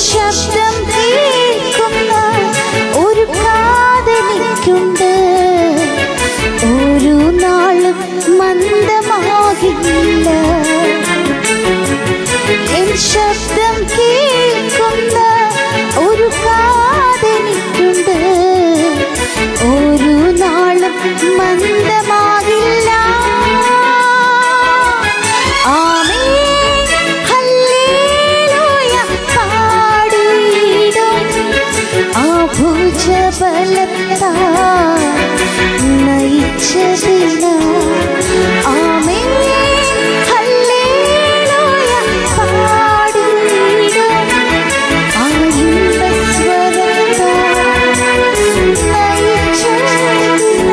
Speaker 3: ശബ്ദം കേൾക്കുന്ന ഒരു കാതെനിക്കുണ്ട്, ഒരു നാളും മന്ദമാകില്ല. എൻ ശബ്ദം കേൾക്കുന്ന ഒരു കാതെനിക്കുണ്ട്, ഒരു നാളും മന്ദമാകില്ല. ഭുജബലത്താൽ നയിച്ചതിന ആമേൻ ഹല്ലേലൂയ പാടിയിടും. ആ ഇമ്പസ്വരത്താൽ നയിച്ചതിന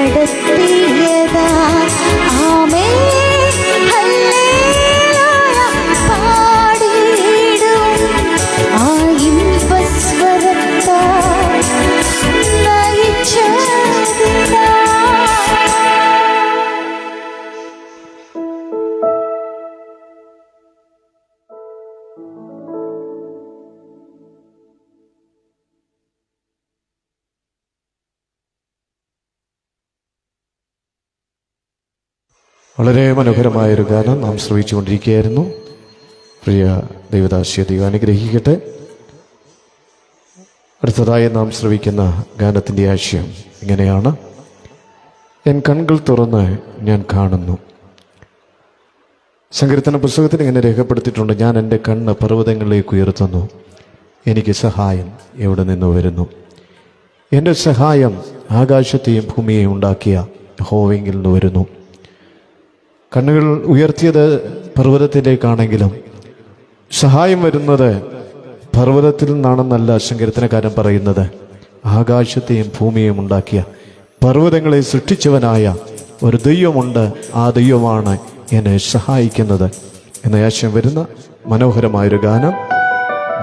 Speaker 3: നടത്തിയതാ. ആമേൻ ഹല്ലേലൂയ പാടിയിടും ആ ഇമ്പസ്വരത്താൽ നയിച്ചതിനാ.
Speaker 1: വളരെ മനോഹരമായൊരു ഗാനം നാം ശ്രവിച്ചുകൊണ്ടിരിക്കുകയായിരുന്നു. പ്രിയ ദൈവദാസിയെ ദൈവം അനുഗ്രഹിക്കട്ടെ. അടുത്തതായി നാം ശ്രവിക്കുന്ന ഗാനത്തിൻ്റെ ആശയം ഇങ്ങനെയാണ്: എൻ കൺകൾ തുറന്ന് ഞാൻ കാണുന്നു. സങ്കീർത്തന പുസ്തകത്തിൽ ഇങ്ങനെ രേഖപ്പെടുത്തിയിട്ടുണ്ട്: ഞാൻ എൻ്റെ കണ്ണ് പർവ്വതങ്ങളിലേക്ക് ഉയർത്തുന്നു, എനിക്ക് സഹായം എവിടെ നിന്ന് വരുന്നു? എൻ്റെ സഹായം ആകാശത്തെയും ഭൂമിയെയും ഉണ്ടാക്കിയ യഹോവയിൽ നിന്ന് വരുന്നു. കണ്ണുകൾ ഉയർത്തിയത് പർവ്വതത്തിലേക്കാണെങ്കിലും സഹായം വരുന്നത് പർവ്വതത്തിൽ നിന്നാണെന്നല്ല സങ്കീർത്തനക്കാരൻ പറയുന്നത്. ആകാശത്തെയും ഭൂമിയെയും ഉണ്ടാക്കിയ പർവ്വതങ്ങളെ സൃഷ്ടിച്ചവനായ ഒരു ദൈവമുണ്ട്. ആ ദൈവമാണ് എന്നെ സഹായിക്കുന്നത് എന്ന ആശയം വരുന്ന മനോഹരമായൊരു ഗാനം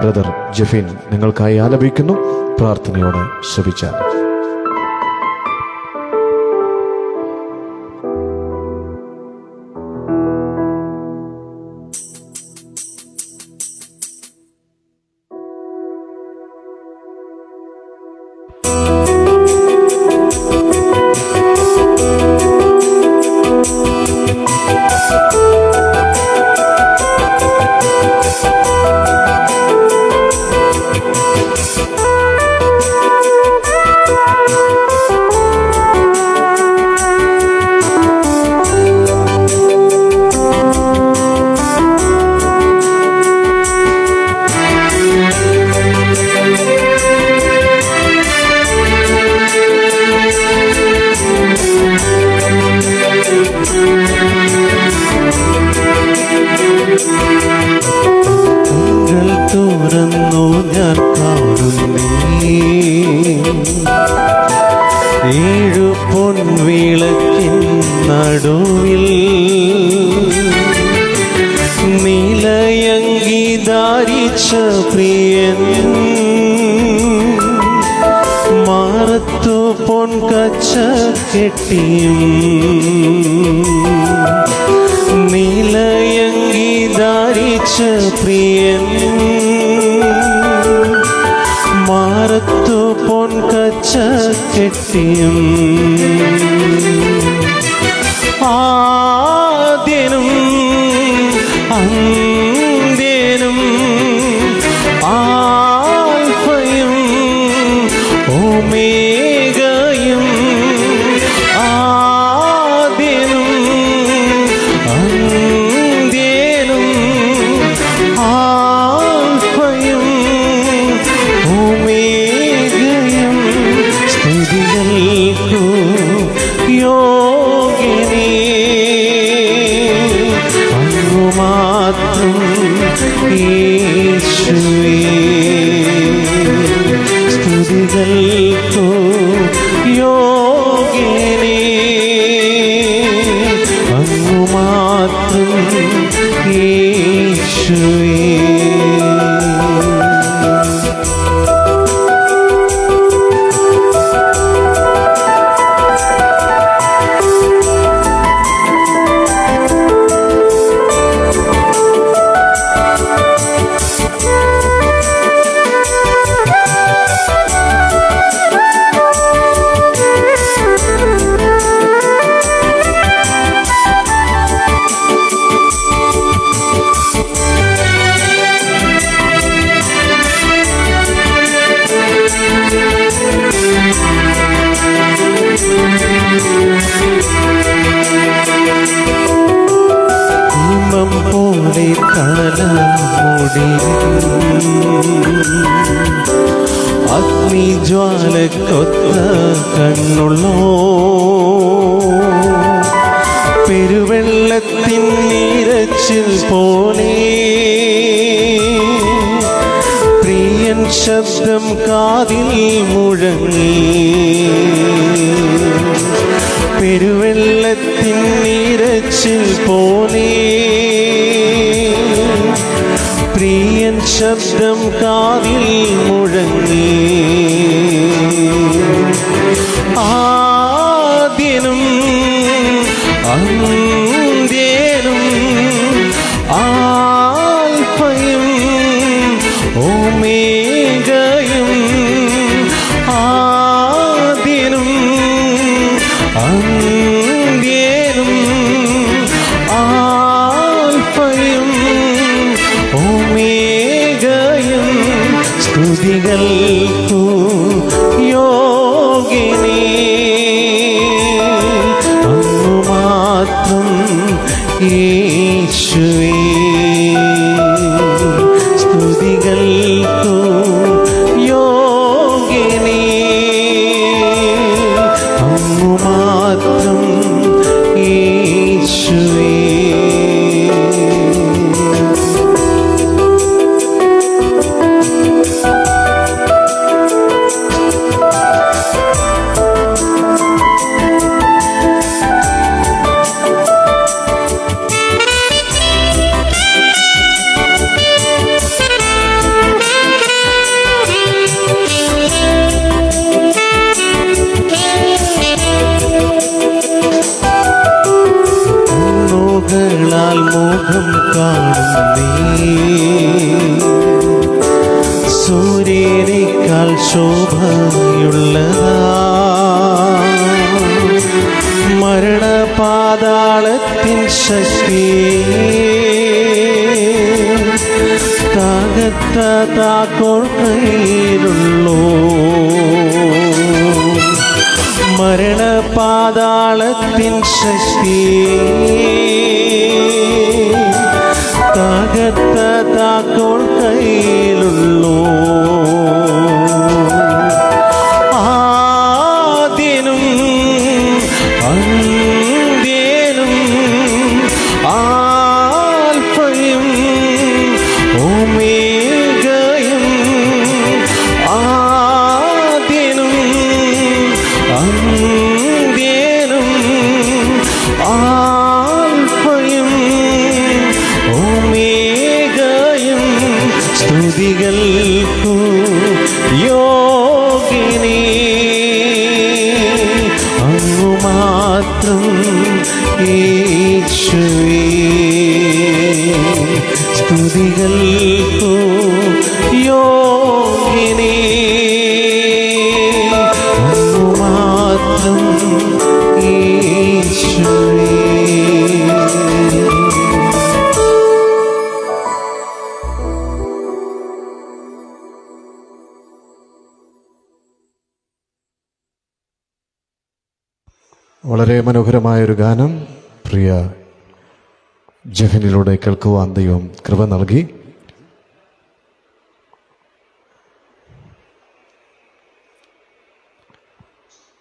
Speaker 1: ബ്രദർ ജെഫിൻ നിങ്ങൾക്കായി ആലപിക്കുന്നു. പ്രാർത്ഥനയോടെ ശ്രവിച്ചാൽ.
Speaker 2: തുറന്നു ഞാൻ കാണുന്നേ, ഏഴു പൊൻവിളക്കിൻ നടുവിൽ നീലയങ്കി ധരിച്ച പ്രിയൻ, മാറത്തു പൊൻകച്ച കെട്ടിയും നീലയങ്കി ധരിച്ച പ്രിയൻ, മാറത്തു പൊൻകച്ച കെട്ടിയും ആദ്യനും അന്ത്യനും ആൽഫയും ഓമേഗയും, ആദ്യനും അന്ത്യനും ആൽഫയും ഓമേഗയും, സ്തുതികൾക്കു യോഗ്യനേ അങ്ങു മാത്രം യേശുവേ, സ്തുതികൾക്കു യോഗ്യനേ അങ്ങു മാത്രം യേശുവേ. ഹിമം പോലെ തലമുടി അഗ്നിജ്വാലക്കൊത്ത കണ്ണുള്ളോ, പെരുവെള്ളത്തിൻ നീരച്ചിൽ പോലെ പ്രിയൻ ശബ്ദം കാതിൽ മുഴങ്ങി, പെരുവെള്ളത്തിൻ നീരച്ചിൽ പോലെ പ്രിയൻ ശബ്ദം കാതിൽ മുഴങ്ങി. ആദ്യനും അന്ത്യനും ആൽഫയും ഓമേഗയും, ആദ്യനും അന്ത്യനും ആൽഫയും ഓമേഗയും, സ്തുതികൾക്കു യോഗ്യനേ അങ്ങു മാത്രം യേശുവേ. സ്തുതികൾക്കു യോഗ്യനേ അങ്ങു മാത്രം യേശുവേ. ാൽ മുഖം കാണുന്നേ, സൂര്യനേക്കാൾ ശോഭയുള്ളതാ മരണപാതാളത്തിൻ ശക്തിയെ, താകത്ത താക്കോൽ കയ്യിലുള്ളോ മരണപാതാളത്തിൻ ശക്തിയെ, താകത്ത താക്കോൽ കയ്യിലുള്ളോ. ആദ്യനും അന്ത്യനും ആൽഫയും ഓമേഗയും, ആദ്യനും അന്ത്യനും ആൽഫയും ഓമേഗയും, സ്തുതികൾക്കു യോഗ്യനേ അങ്ങു മാത്രം യേശുവേ. സ്തുതികൾക്കു യോഗ്യനേ അങ്ങു മാത്രം യേശുവേ.
Speaker 1: വളരെ മനോഹരമായൊരു ഗാനം പ്രിയ ജെഫിനിലൂടെ കേൾക്കുവാൻ ദൈവം കൃപ നൽകി.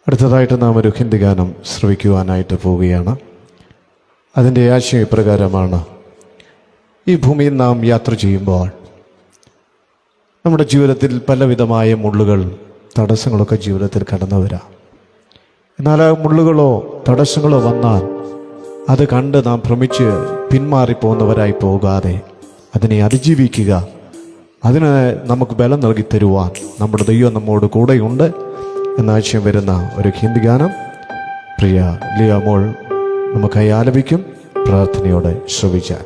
Speaker 1: അടുത്തതായിട്ട് നാം ഒരു ഹിന്ദി ഗാനം ശ്രവിക്കുവാനായിട്ട് പോവുകയാണ്. അതിൻ്റെ ആശയം ഇപ്രകാരമാണ്: ഈ ഭൂമിയിൽ നാം യാത്ര ചെയ്യുമ്പോൾ നമ്മുടെ ജീവിതത്തിൽ പലവിധമായ മുള്ളുകൾ, തടസ്സങ്ങളൊക്കെ ജീവിതത്തിൽ കടന്നു വരാം. എന്നാൽ ആ മുള്ളുകളോ തടസ്സങ്ങളോ വന്നാൽ അത് കണ്ട് നാം ഭ്രമിച്ച് പിന്മാറിപ്പോകുന്നവരായി പോകാതെ അതിനെ അതിജീവിക്കുക, അതിന് നമുക്ക് ബലം നൽകി തരുവാൻ നമ്മുടെ ദൈവം നമ്മോട് കൂടെയുണ്ട് എന്ന ആശയം വരുന്ന ഒരു ഹിന്ദി ഗാനം പ്രിയ ലിയമോൾ നമുക്കായി ആലപിക്കും. പ്രാർത്ഥനയോടെ ശ്രവിച്ചാൽ.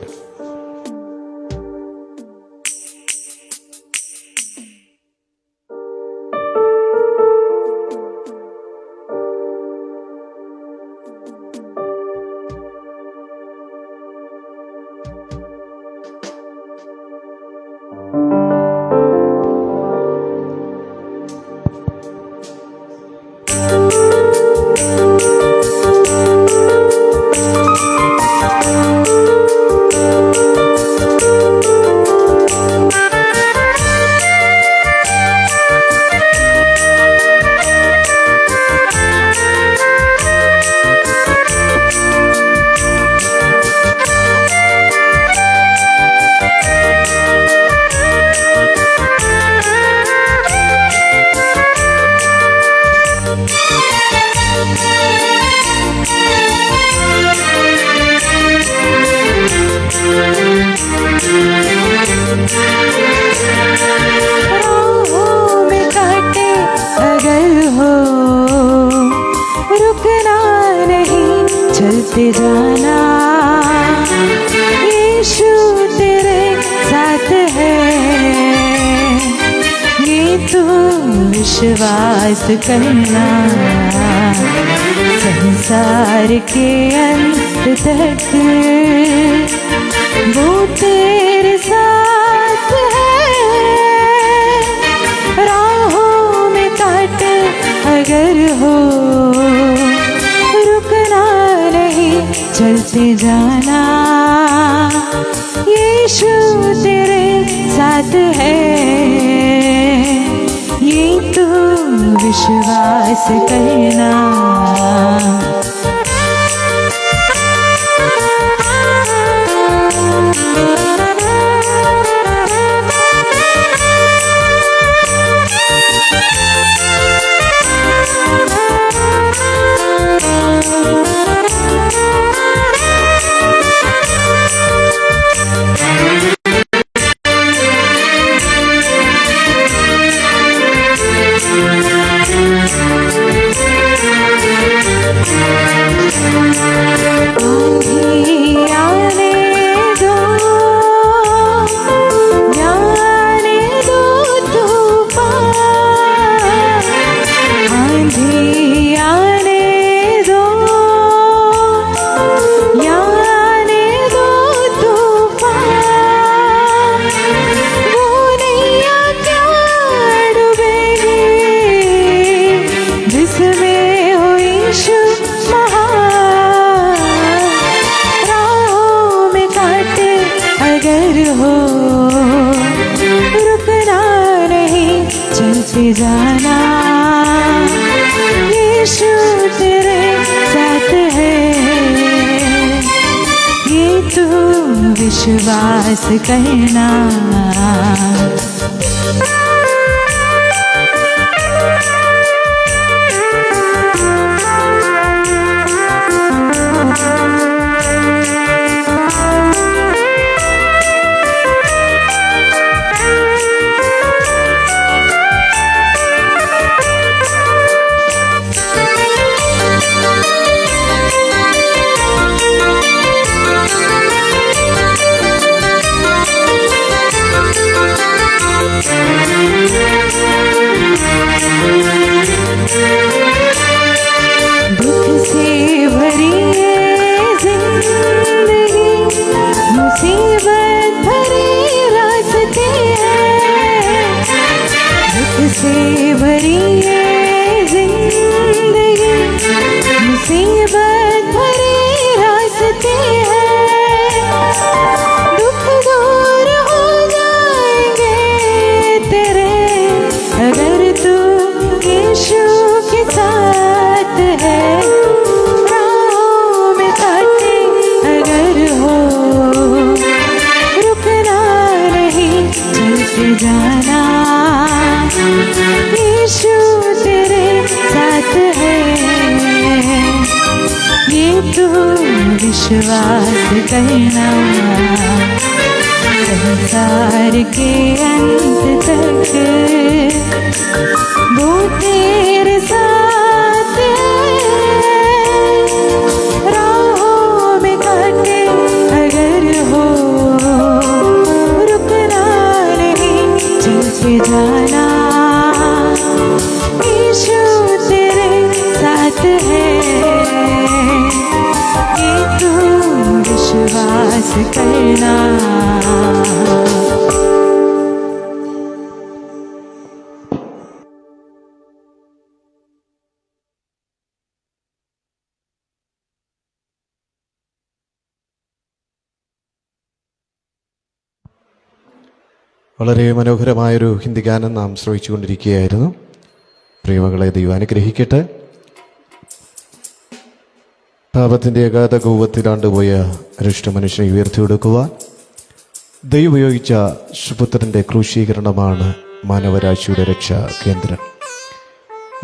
Speaker 3: चलते जाना, यीशु तेरे साथ है, ये तू विश्वास करना। संसार के अंत तक वो तेरे साथ है, राहों में काट अगर हो, रुकना नहीं, चलते जाना, यीशु तेरे साथ है, ये तू विश्वास करना। जाना, यीशु तेरे साथ है, ये तू विश्वास करना। दुख से भरी जिंदगी, मुसीबत भरे रास्ते हैं, दुख से भरी जिंदगी, मुसीबत भरे रास्ते हैं, दुख दूर हो जाएंगे तेरे अगर तू यीशु के साथ है, राहों में काटे अगर हो, रुकना नहीं, चलते जाना, यीशु तेरे साथ है, ये तू विश्वास करना। संसार के अंत तक वो तेरे साथ है, राहों में काटे अगर हो, रुकना नहीं, चलते जाना, यीशु तेरे साथ है, ये तू विश्वास करना।
Speaker 1: വളരെ മനോഹരമായൊരു ഹിന്ദി ഗാനം നാം ശ്രവിച്ചുകൊണ്ടിരിക്കുകയായിരുന്നു. പ്രിയമകളെ, ദൈവം അനുഗ്രഹിക്കട്ടെ. പാപത്തിൻ്റെ അഗാധ കൂവത്തിലാണ്ടുപോയ അരിഷ്ട മനുഷ്യനെ ഉയർത്തിയെടുക്കുവാൻ ദൈവം ഉപയോഗിച്ച സുപുത്രൻ്റെ ക്രൂശീകരണമാണ് മാനവരാശിയുടെ രക്ഷാ കേന്ദ്രം.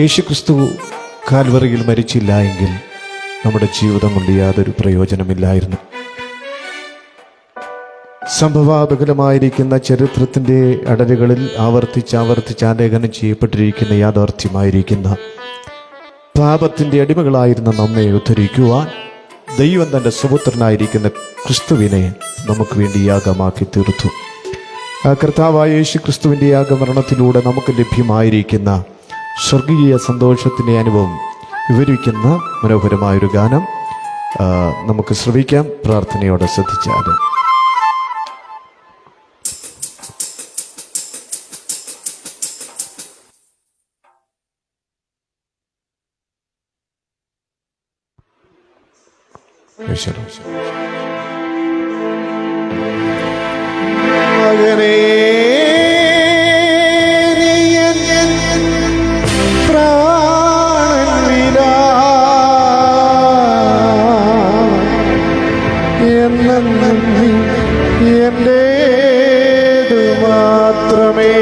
Speaker 1: യേശുക്രിസ്തു കാൽവറിയിൽ മരിച്ചില്ല എങ്കിൽ നമ്മുടെ ജീവിതം കൊണ്ട് യാതൊരു പ്രയോജനമില്ലായിരുന്നു. സംഭവാബഹലമായിരിക്കുന്ന ചരിത്രത്തിൻ്റെ അടരുകളിൽ ആവർത്തിച്ച് ആലേഖനം ചെയ്യപ്പെട്ടിരിക്കുന്ന യാഥാർത്ഥ്യമായിരിക്കുന്ന പാപത്തിൻ്റെ അടിമകളായിരുന്ന നമ്മെ ഉദ്ധരിക്കുവാൻ ദൈവം തൻ്റെ സുപുത്രനായിരിക്കുന്ന ക്രിസ്തുവിനെ നമുക്ക് വേണ്ടി യാഗമാക്കി തീർത്തു. ആ കർത്താവായ യേശു ക്രിസ്തുവിൻ്റെ യാഗമരണത്തിലൂടെ നമുക്ക് ലഭ്യമായിരിക്കുന്ന സ്വർഗീയ സന്തോഷത്തിൻ്റെ അനുഭവം വിവരിക്കുന്ന മനോഹരമായൊരു ഗാനം നമുക്ക് ശ്രവിക്കാം. പ്രാർത്ഥനയോടെ ശ്രദ്ധിച്ചാൽ
Speaker 2: മകനേ എന്റേതു മാത്രമേ.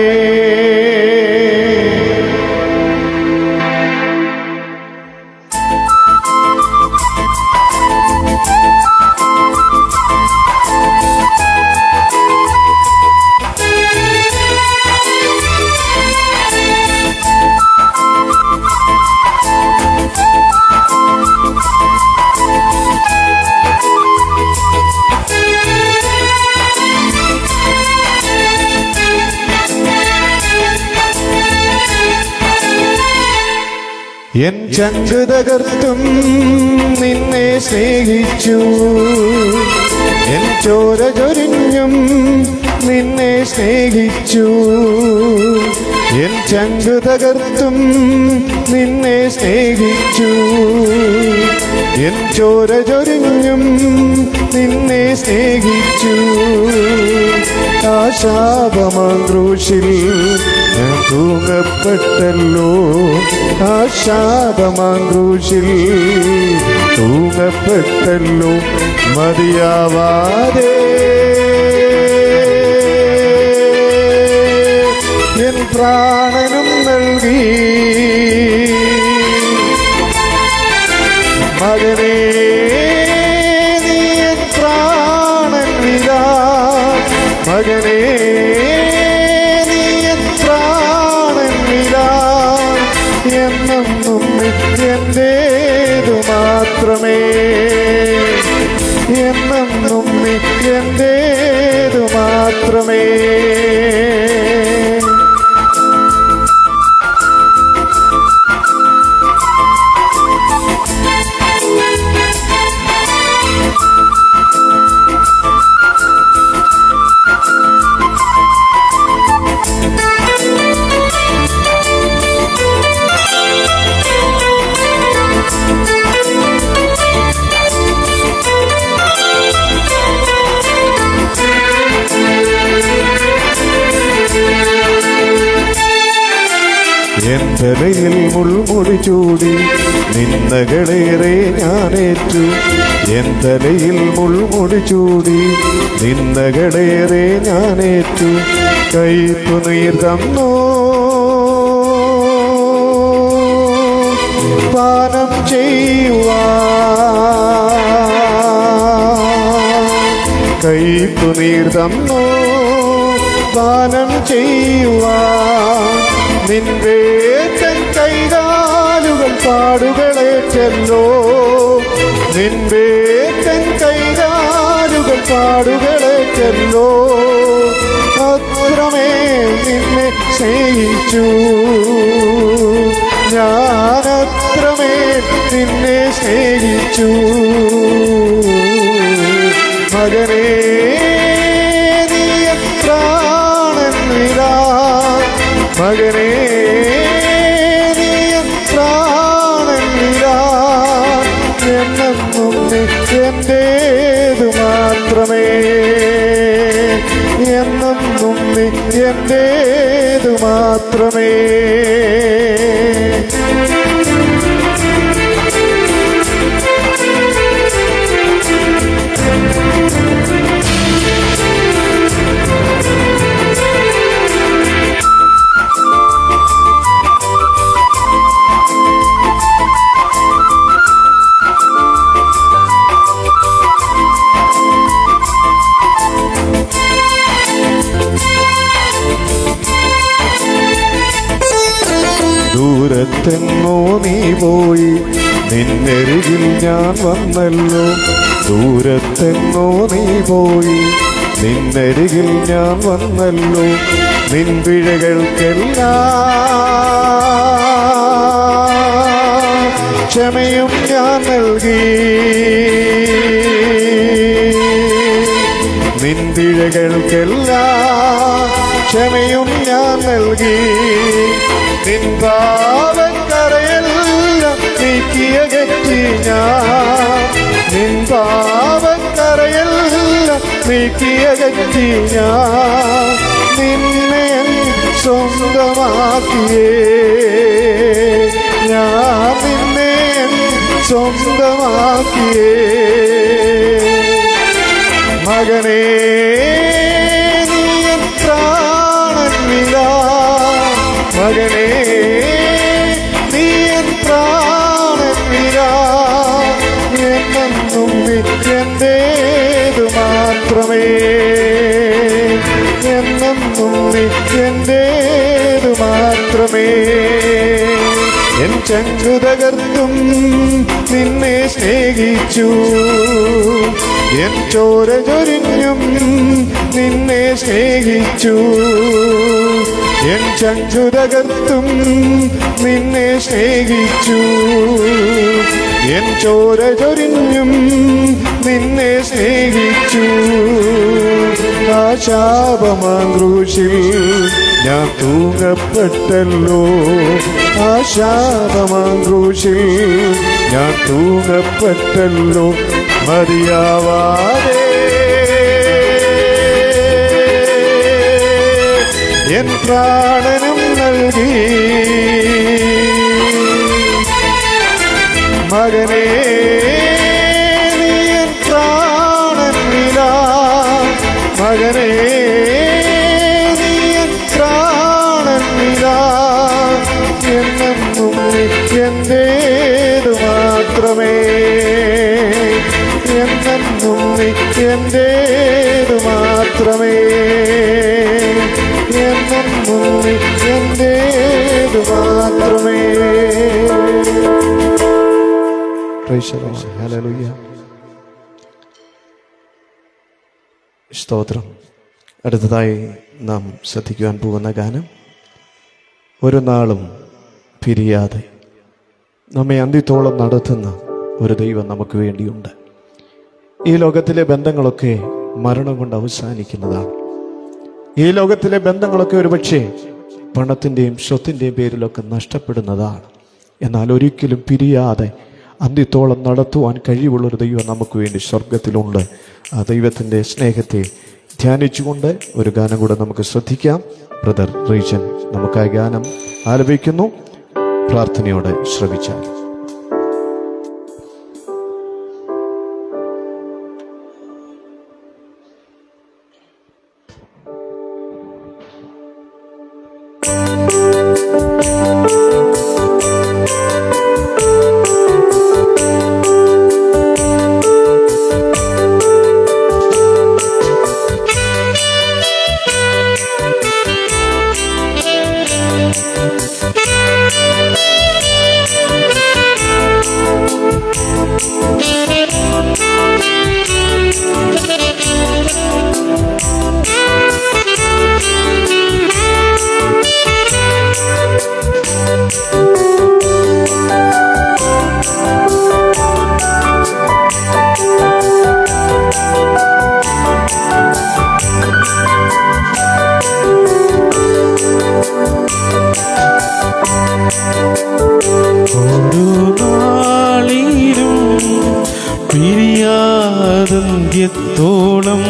Speaker 2: എൻ ചങ്ക് തകർത്തും നിന്നെ സ്നേഹിച്ചു, എൻ ചോര ചൊരിഞ്ഞും നിന്നെ സ്നേഹിച്ചു. എൻ ചങ്ക് തകർത്തും നിന്നെ സ്നേഹിച്ചു, എൻ ചോര ചൊരിഞ്ഞും നിന്നെ സ്നേഹിച്ചു. ആ ശാപമാക്രൂശിൽ ഞാൻ തൂങ്ങപ്പെട്ടല്ലോ, ആ ശാപമാക്രൂശിൽ തൂങ്ങപ്പെട്ടല്ലോ. മതിയാവാതെ എൻ പ്രാണനും നൽകി. മകനേ നീ എൻ പ്രാണൻ വിടാ, മകനേ നീ എൻ പ്രാണൻ വിടാ. എന്നും എന്റേതു മാത്രമേ, എന്നും എന്റേതു മാത്രമേ. എൻ തലയിൽ മുൾമുടി ചൂടി നിന്ദകളേറെ ഞാനേറ്റു, എൻ തലയിൽ മുൾമുടി ചൂടി നിന്ദകളേറെ ഞാനേറ്റു. കൈപ്പു നീർ തന്നോ പാനം ചെയ്യുവാൻ, കൈപ്പു നീർ തന്നോ പാനം ചെയ്യുവാൻ. നിന്റെ തൻ കൈകാലുകൾ പാടുകളേറ്റല്ലോ, നിന്റെ തൻ കൈകാലുകൾ പാടുകളേറ്റല്ലോ. അത്രമേ നിന്നെ സ്നേഹിച്ചു ഞാൻ, അത്രമേ നിന്നെ സ്നേഹിച്ചു. മകനേ നീ പ്രാണൻ വിടാ, മകനേ നീ പ്രാണൻ വിടാ. എന്നും എന്റേതു മാത്രമേ, എന്നും എന്റേതു മാത്രമേ. വന്നല്ലോ, ദൂരത്തെങ്ങോ നീ പോയി, നിന്നരികിൽ ഞാൻ വന്നല്ലോ, നിൻ പിഴകൾക്കെല്ലാം ക്ഷമയും ഞാൻ നൽകി, നിൻ പിഴകൾക്കെല്ലാം ക്ഷമയും ഞാൻ നൽകി, നിൻ പാപക്കറയെല്ലാം നീക്കിയകറ്റി ഞാൻ, നിൻ പാപക്കറയെല്ലാം നീക്കിയകറ്റി ഞാൻ, നിന്നെ സ്വന്തമാക്കിയേ ഞാൻ, നിന്നെ സ്വന്തമാക്കിയേ. മകനേ നീ എൻ പ്രാണനില, മകനേ നീ എൻ പ്രാണനില, എന്നെന്നും നീ എന്റേതു മാത്രമേ, എന്നെന്നും നീ എന്റേതു മാത്രമേ. എൻ ചങ്കു തകർത്തും നിന്നെ സ്നേഹിച്ചു, എൻ ചോര ചൊരിഞ്ഞും നിന്നെ സ്നേഹിച്ചു, എൻ ചങ്കു തകർത്തും നിന്നെ സ്നേഹിച്ചു, എൻ ചോര ചൊരിഞ്ഞും നിന്നെ സ്നേഹിച്ചു. ആ ശാപമാക്രൂശിൽ ഞാൻ തൂങ്ങപ്പെട്ടല്ലോ, ആ ശാപമാക്രൂശിൽ ഞാൻ തൂങ്ങപ്പെട്ടല്ലോ, മതിയാവാതെ എൻ പ്രാണനും നൽകി. മകനേ നീ എൻ പ്രാണനില, മകനേ നീ എൻ പ്രാണനില, എന്നെന്നും എന്റേതു മാത്രമേ, എന്നെന്നും എന്റേതു മാത്രമേ, എന്നെന്നും എന്റേതു മാത്രമേ.
Speaker 1: Praise the Lord. Hallelujah. സ്തോത്രം. അടുത്തതായി നാം ശ്രദ്ധിക്കുവാൻ പോകുന്ന ഗാനം, ഒരു നാളും പിരിയാതെ നമ്മെ അന്ത്യത്തോളം നടത്തുന്ന ഒരു ദൈവം നമുക്ക് വേണ്ടിയുണ്ട്. ഈ ലോകത്തിലെ ബന്ധങ്ങളൊക്കെ മരണം കൊണ്ട് അവസാനിക്കുന്നതാണ്. ഈ ലോകത്തിലെ ബന്ധങ്ങളൊക്കെ ഒരുപക്ഷെ പണത്തിൻ്റെയും സ്വത്തിൻ്റെയും പേരിലൊക്കെ നഷ്ടപ്പെടുന്നതാണ്. എന്നാൽ ഒരിക്കലും പിരിയാതെ അന്ത്യത്തോളം നടത്തുവാൻ കഴിവുള്ളൊരു ദൈവം നമുക്ക് വേണ്ടി സ്വർഗത്തിലുണ്ട്. ആ ദൈവത്തിൻ്റെ സ്നേഹത്തെ ധ്യാനിച്ചുകൊണ്ട് ഒരു ഗാനം കൂടെ നമുക്ക് ശ്രദ്ധിക്കാം. ബ്രദർ റീജൻ നമുക്ക് ആ ഗാനം ആലപിക്കുന്നു. പ്രാർത്ഥനയോടെ ശ്രമിച്ചാൽ.
Speaker 4: പിരിയാതന്ത്യത്തോളം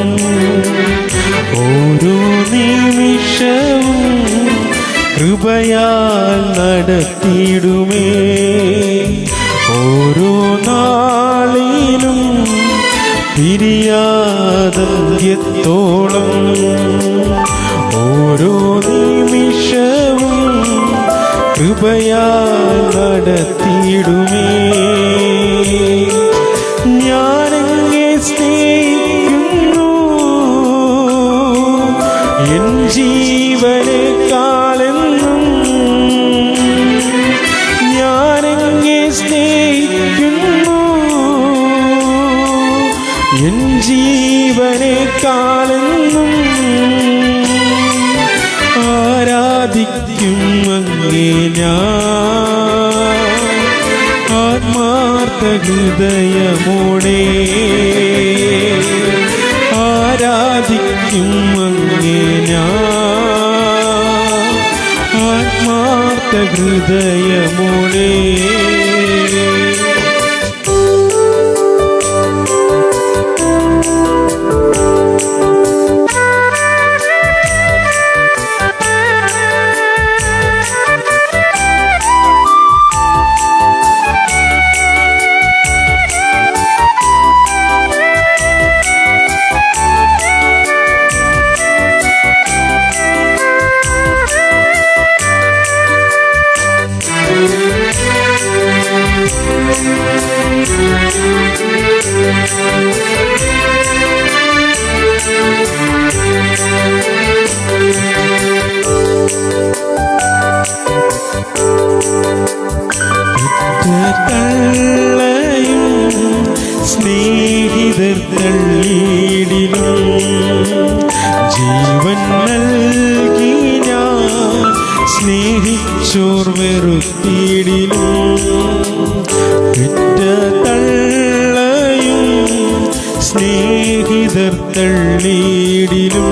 Speaker 4: ഓരോ നിമിഷവും കൃപയാൽ നടത്തിയിടുമേ. ഓരോ നാളിലും പിരിയാതന്ത്യത്തോളം ഓരോ നിമിഷവും കൃപയാൽ നടത്തിയിടുമേ. ഞാനെങ്ങെ സ്നേഹിക്കുന്നു എൻ ജീവനേക്കാളെന്നും, ഞാനെങ്ങെ സ്നേഹിക്കുന്നു എൻ ജീവനേക്കാളെന്നും ആരാധിക്കും അങ്ങേ ഞാൻ ആത്മാർത്ഥ ഹൃദയമോടെ ആരാധിക്കും അങ്ങേ ഞാൻ ആത്മാർത്ഥ ഹൃദയമോടെ. സ്നേഹിതർ തള്ളിയിടിലും ജീവൻ നൽകി ഞാൻ സ്നേഹിച്ചോർ വെറുത്തിയിടിലും പെറ്റ തള്ളയും സ്നേഹിതർ തള്ളിയിടിലും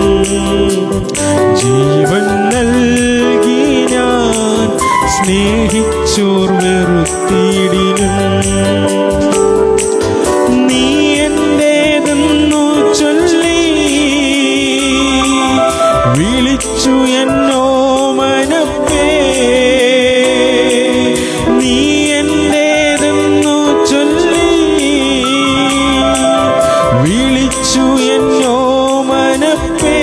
Speaker 4: ജീവൻ നൽകി ഞാൻ സ്നേഹിച്ചോർ വെറുത്തിയിടിലും നീ എന്റേതെന്നു ചൊല്ലി വിളിച്ചു എന്നോ മനപ്പേ നീ എന്റേതെന്നു ചൊല്ലി വിളിച്ചു എന്നോ മനപ്പേ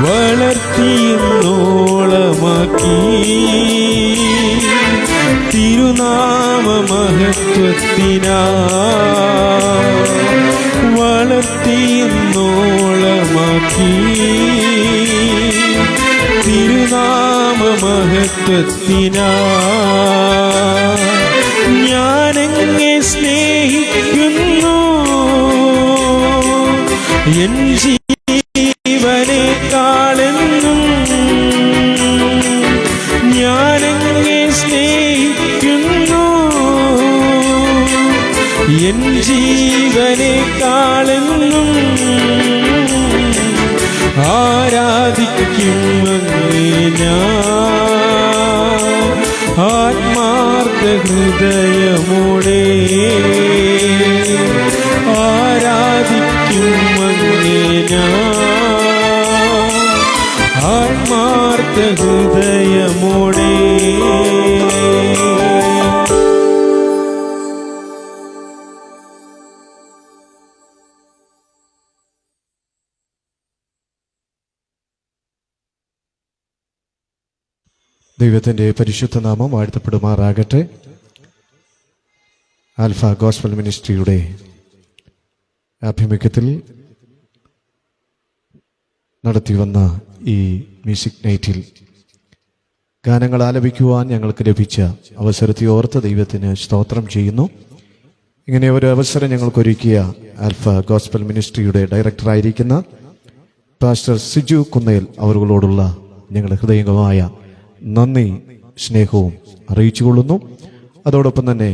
Speaker 4: വളർത്തിയെന്നോളമാക്കി തിരുനാമ മഹത്വത്തിനാ വളർത്തിയെന്നോളമാക്കി തിരുനാമ മഹത്വത്തിനാ ഞാനെങ്ങെ സ്നേഹിക്കുന്നു എൻ ജീവനേക്കാളെന്നും ഞാനെങ്ങെ സ്നേഹിക്കുന്നു എൻ ജീവനേക്കാളെന്നും ആരാധിക്കും അങ്ങേ ഞാൻ ആത്മാർത്ഥ ഹൃദയമോടെ ആരാധിക്കും അങ്ങേ ഞാൻ ആത്മാർത്ഥ ഹൃദയമോടെ.
Speaker 1: ദൈവത്തിൻ്റെ പരിശുദ്ധ നാമം വാഴ്ത്തപ്പെടുമാറാകട്ടെ. ആൽഫ ഗോസ്പൽ മിനിസ്ട്രിയുടെ ആഭിമുഖ്യത്തിൽ നടത്തിവന്ന ഈ മ്യൂസിക് നൈറ്റിൽ ഗാനങ്ങൾ ആലപിക്കുവാൻ ഞങ്ങൾക്ക് ലഭിച്ച അവസരത്തെ ഓർത്ത് ദൈവത്തിന് സ്തോത്രം ചെയ്യുന്നു. ഇങ്ങനെ ഒരു അവസരം ഞങ്ങൾക്കൊരുക്കിയ ആൽഫ ഗോസ്പൽ മിനിസ്ട്രിയുടെ ഡയറക്ടറായിരിക്കുന്ന പാസ്റ്റർ സിജു കുന്നേൽ അവരോടുള്ള ഞങ്ങളുടെ ഹൃദയംഗമായ നന്ദി സ്നേഹവും അറിയിച്ചുകൊള്ളുന്നു. അതോടൊപ്പം തന്നെ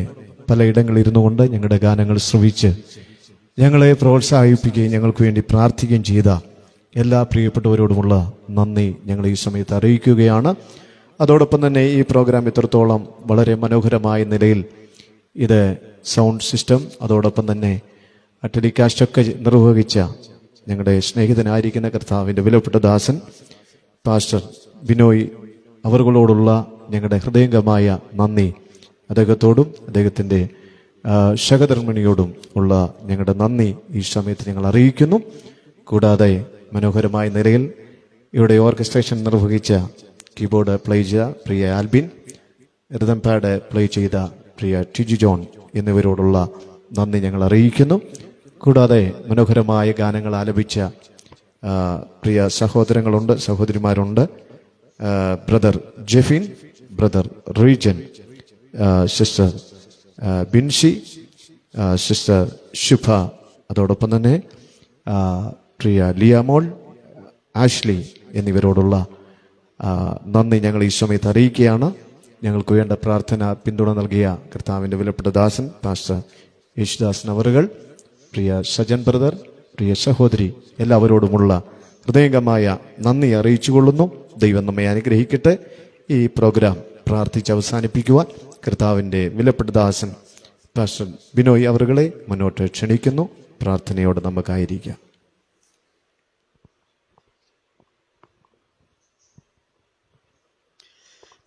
Speaker 1: പലയിടങ്ങളിൽ ഇരുന്നു കൊണ്ട് ഞങ്ങളുടെ ഗാനങ്ങൾ ശ്രവിച്ച് ഞങ്ങളെ പ്രോത്സാഹിപ്പിക്കുകയും ഞങ്ങൾക്ക് വേണ്ടി പ്രാർത്ഥിക്കുകയും ചെയ്ത എല്ലാ പ്രിയപ്പെട്ടവരോടുമുള്ള നന്ദി ഞങ്ങൾ ഈ സമയത്ത് അറിയിക്കുകയാണ്. അതോടൊപ്പം തന്നെ ഈ പ്രോഗ്രാം ഇത്രത്തോളം വളരെ മനോഹരമായ നിലയിൽ ഇത് സൗണ്ട് സിസ്റ്റം അതോടൊപ്പം തന്നെ ടെലികാസ്റ്റൊക്കെ നിർവഹിച്ച ഞങ്ങളുടെ സ്നേഹിതനായിരിക്കുന്ന കർത്താവിൻ്റെ വിലപ്പെട്ട ദാസൻ പാസ്റ്റർ ബിനോയ് അവരോടുള്ള ഞങ്ങളുടെ ഹൃദയംഗമായ നന്ദി അദ്ദേഹത്തോടും അദ്ദേഹത്തിൻ്റെ ശകധർമ്മിണിയോടും ഉള്ള ഞങ്ങളുടെ നന്ദി ഈ സമയത്ത് ഞങ്ങൾ അറിയിക്കുന്നു. കൂടാതെ മനോഹരമായ നിലയിൽ ഇവിടെ ഓർക്കസ്ട്രേഷൻ നിർവഹിച്ച കീബോർഡ് പ്ലേ ചെയ്ത പ്രിയ ആൽബിൻ, റിതം പാഡ് പ്ലേ ചെയ്ത പ്രിയ ടിജി ജോൺ എന്നിവരോടുള്ള നന്ദി ഞങ്ങൾ അറിയിക്കുന്നു. കൂടാതെ മനോഹരമായ ഗാനങ്ങൾ ആലപിച്ച പ്രിയ സഹോദരങ്ങളുണ്ട്, സഹോദരിമാരുണ്ട്. Brother Jefin, brother Rejan, sister Binshi, sister Shubha, അതോടൊപ്പം തന്നെ പ്രിയ ലിയാമോൾ, ആഷ്ലി എന്നിവരോടുള്ള നന്ദി ഞങ്ങൾ ഈ സമയത്ത് അറിയിക്കുകയാണ്. ഞങ്ങൾക്ക് വേണ്ട പ്രാർത്ഥന പിന്തുണ നൽകിയ കർത്താവിൻ്റെ വിലപ്പെട്ട ദാസൻ പാസ്റ്റർ യേശുദാസൻ അവറുകൾ, പ്രിയ സജൻ ബ്രദർ, പ്രിയ സഹോദരി, എല്ലാവരോടുമുള്ള ഹൃദയംഗമായ നന്ദി അറിയിച്ചുകൊള്ളുന്നു. ദൈവം നമ്മെ അനുഗ്രഹിക്കട്ടെ. ഈ പ്രോഗ്രാം പ്രാർത്ഥിച്ച് അവസാനിപ്പിക്കുവാൻ കർത്താവിൻ്റെ വിലപ്പെട്ട ദാസൻ പാസ്റ്റർ ബിനോയ് അവറുകളെ മുന്നോട്ട് ക്ഷണിക്കുന്നു. പ്രാർത്ഥനയോടെ നമുക്കായിരിക്കാം.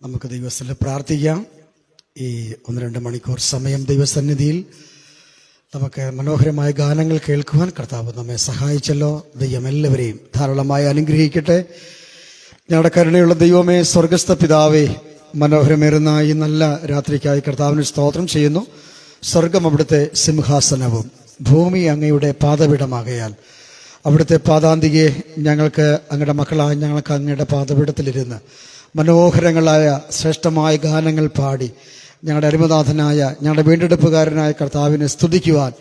Speaker 5: നമുക്ക് ദൈവസ്ഥലിൽ പ്രാർത്ഥിക്കാം. ഈ 1-2 മണിക്കൂർ സമയം ദൈവസന്നിധിയിൽ നമുക്ക് മനോഹരമായ ഗാനങ്ങൾ കേൾക്കുവാൻ കർത്താവ് നമ്മെ സഹായിച്ചല്ലോ. ദൈവം എല്ലാവരെയും ധാരാളമായി അനുഗ്രഹിക്കട്ടെ. ഞങ്ങളുടെ കരുണയുള്ള ദൈവമേ, സ്വർഗസ്ഥ പിതാവേ, മനോഹരമേറുന്ന ഈ നല്ല രാത്രിക്കായി കർത്താവിന് സ്തോത്രം ചെയ്യുന്നു. സ്വർഗം അവിടുത്തെ സിംഹാസനവും ഭൂമി അങ്ങയുടെ പാദപീഠമാകയാൽ അവിടുത്തെ പാദാന്തികയെ ഞങ്ങൾക്ക് അങ്ങയുടെ മക്കളായ ഞങ്ങൾക്ക് അങ്ങയുടെ പാദപീഠത്തിലിരുന്ന് മനോഹരങ്ങളായ ശ്രേഷ്ഠമായ ഗാനങ്ങൾ പാടി ഞങ്ങളുടെ അരുമനാഥനായ ഞങ്ങളുടെ വീണ്ടെടുപ്പുകാരനായ കർത്താവിനെ സ്തുതിക്കുവാൻ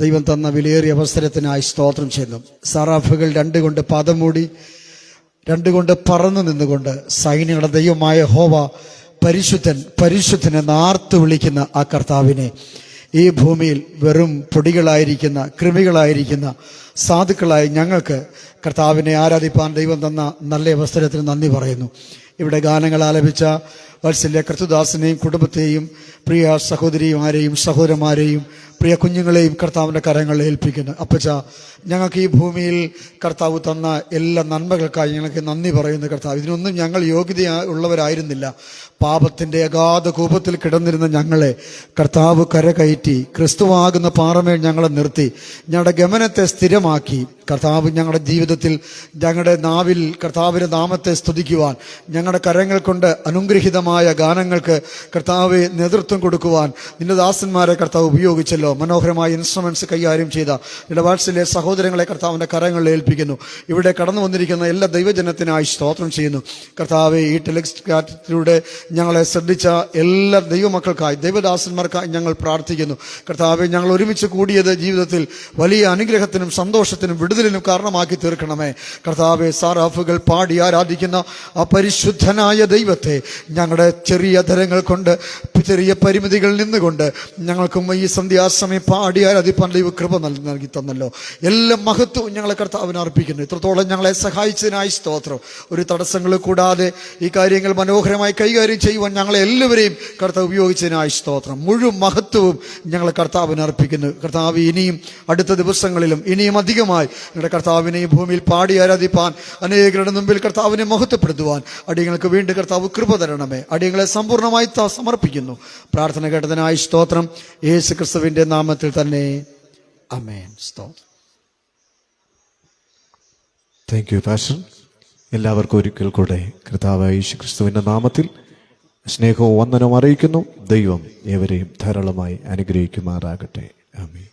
Speaker 5: ദൈവം തന്ന വിലയേറിയ അവസരത്തിനായി സ്തോത്രം ചെയ്യുന്നു. സാറാഫുകൾ 2 കൊണ്ട് പാദം മൂടി, 2 കൊണ്ട് പറന്നു നിന്നുകൊണ്ട് സൈന്യങ്ങളുടെ ദൈവമായ യഹോവ പരിശുദ്ധൻ പരിശുദ്ധൻ എന്ന് ആർത്തു വിളിക്കുന്ന ആ കർത്താവിനെ ഈ ഭൂമിയിൽ വെറും പൊടികളായിരിക്കുന്ന കൃമികളായിരിക്കുന്ന സാധുക്കളായി ഞങ്ങൾക്ക് കർത്താവിനെ ആരാധിപ്പാൻ ദൈവം തന്ന നല്ല അവസരത്തിന് നന്ദി പറയുന്നു. ഇവിടെ ഗാനങ്ങൾ ആലപിച്ച വത്സല്യ കർത്തുദാസിനെയും കുടുംബത്തെയും പ്രിയ സഹോദരിമാരെയും സഹോദരന്മാരെയും പ്രിയ കുഞ്ഞുങ്ങളെയും കർത്താവിൻ്റെ കരങ്ങളിൽ ഏൽപ്പിക്കുന്നു. അപ്പച്ച, ഞങ്ങൾക്ക് ഈ ഭൂമിയിൽ കർത്താവ് തന്ന എല്ലാ നന്മകൾക്കായി ഞങ്ങൾക്ക് നന്ദി പറയുന്നു. കർത്താവ്, ഇതിനൊന്നും ഞങ്ങൾ യോഗ്യത ഉള്ളവരായിരുന്നില്ല. പാപത്തിൻ്റെ അഗാധ കൂപത്തിൽ കിടന്നിരുന്ന ഞങ്ങളെ കർത്താവ് കരകയറ്റി ക്രിസ്തുവാകുന്ന പാറമേൽ ഞങ്ങളെ നിർത്തി ഞങ്ങളുടെ ഗമനത്തെ സ്ഥിരമാക്കി. കർത്താവ് ഞങ്ങളുടെ ജീവിതത്തിൽ ഞങ്ങളുടെ നാവിൽ കർത്താവിൻ്റെ നാമത്തെ സ്തുതിക്കുവാൻ, ഞങ്ങളുടെ കരങ്ങൾ കൊണ്ട് അനുഗ്രഹീതമായ ഗാനങ്ങൾക്ക് കർത്താവ് നേതൃത്വം കൊടുക്കുവാൻ നിന്റെ ദാസന്മാരെ കർത്താവ് ഉപയോഗിച്ചല്ലോ. മനോഹരമായ ഇൻസ്ട്രുമെന്റ്സ് കൈകാര്യം ചെയ്ത നിന്റെ വാത്സല്യ സഹോദരങ്ങളെ കർത്താവിൻ്റെ കരങ്ങളിൽ ഏൽപ്പിക്കുന്നു. ഇവിടെ കടന്നു വന്നിരിക്കുന്ന എല്ലാ ദൈവജനത്തിനായി സ്തോത്രം ചെയ്യുന്നു. കർത്താവ്, ഈ ടെലികാസ്റ്റിലൂടെ ഞങ്ങളെ ശ്രദ്ധിച്ച എല്ലാ ദൈവമക്കൾക്കായി ദൈവദാസന്മാർക്കായി ഞങ്ങൾ പ്രാർത്ഥിക്കുന്നു. കർത്താവെ, ഞങ്ങൾ ഒരുമിച്ച് കൂടിയത് ജീവിതത്തിൽ വലിയ അനുഗ്രഹത്തിനും സന്തോഷത്തിനും വിടുതലിനും കാരണമാക്കി തീർക്കണമേ. കർത്താവെ, സാറാഫുകൾ പാടി ആരാധിക്കുന്ന ആ പരിശുദ്ധനായ ദൈവത്തെ ഞങ്ങളുടെ ചെറിയ ധരങ്ങൾ കൊണ്ട്, ചെറിയ പരിമിതികളിൽ നിന്നുകൊണ്ട് ഞങ്ങൾക്കും ഈ സന്ധ്യാസമയം പാടി ആരാധിപ്പാൻ ദൈവ കൃപ നൽകി തന്നല്ലോ. എല്ലാ മഹത്വവും ഞങ്ങളെ കർത്താവിന് അർപ്പിക്കുന്നു. ഇത്രത്തോളം ഞങ്ങളെ സഹായിച്ചതിനായി സ്തോത്രം. ഒരു തടസ്സങ്ങൾ കൂടാതെ ഈ കാര്യങ്ങൾ മനോഹരമായി കൈകാര്യം ചെയ്യുവാൻ ഞങ്ങളെ എല്ലാവരെയും കർത്താവ് ഉപയോഗിച്ചതിനായി സ്തോത്രം. മുഴുവൻ മഹത്വവും ഞങ്ങൾ കർത്താവിന് അർപ്പിക്കുന്നു. കർത്താവ്, ഇനിയും അടുത്ത ദിവസങ്ങളിലും ഇനിയും അധികമായി നിങ്ങളുടെ കർത്താവിനെ ഈ ഭൂമിയിൽ പാടി ആരാധിപ്പാൻ, അനേകരുടെ മുമ്പിൽ കർത്താവിനെ മഹത്വപ്പെടുത്തുവാൻ അടിയങ്ങൾക്ക് വീണ്ടും കർത്താവ് കൃപ തരണമേ. അടിയങ്ങളെ സമ്പൂർണ്ണമായി സമർപ്പിക്കുന്നു. പ്രാർത്ഥന കേട്ടതിനായി സ്തോത്രം. യേശു ക്രിസ്തുവിന്റെ നാമത്തിൽ തന്നെ, ആമേൻ. സ്തോത്രം.
Speaker 1: Thank you pastor. എല്ലാവർക്കും ഒരിക്കൽ കൂടെ കർത്താവ് യേശു ക്രിസ്തുവിൻ്റെ നാമത്തിൽ സ്നേഹവും വന്ദനവും അറിയിക്കുന്നു. ദൈവം ഏവരെയും ധാരാളമായി അനുഗ്രഹിക്കുമാറാകട്ടെ. ആമേൻ.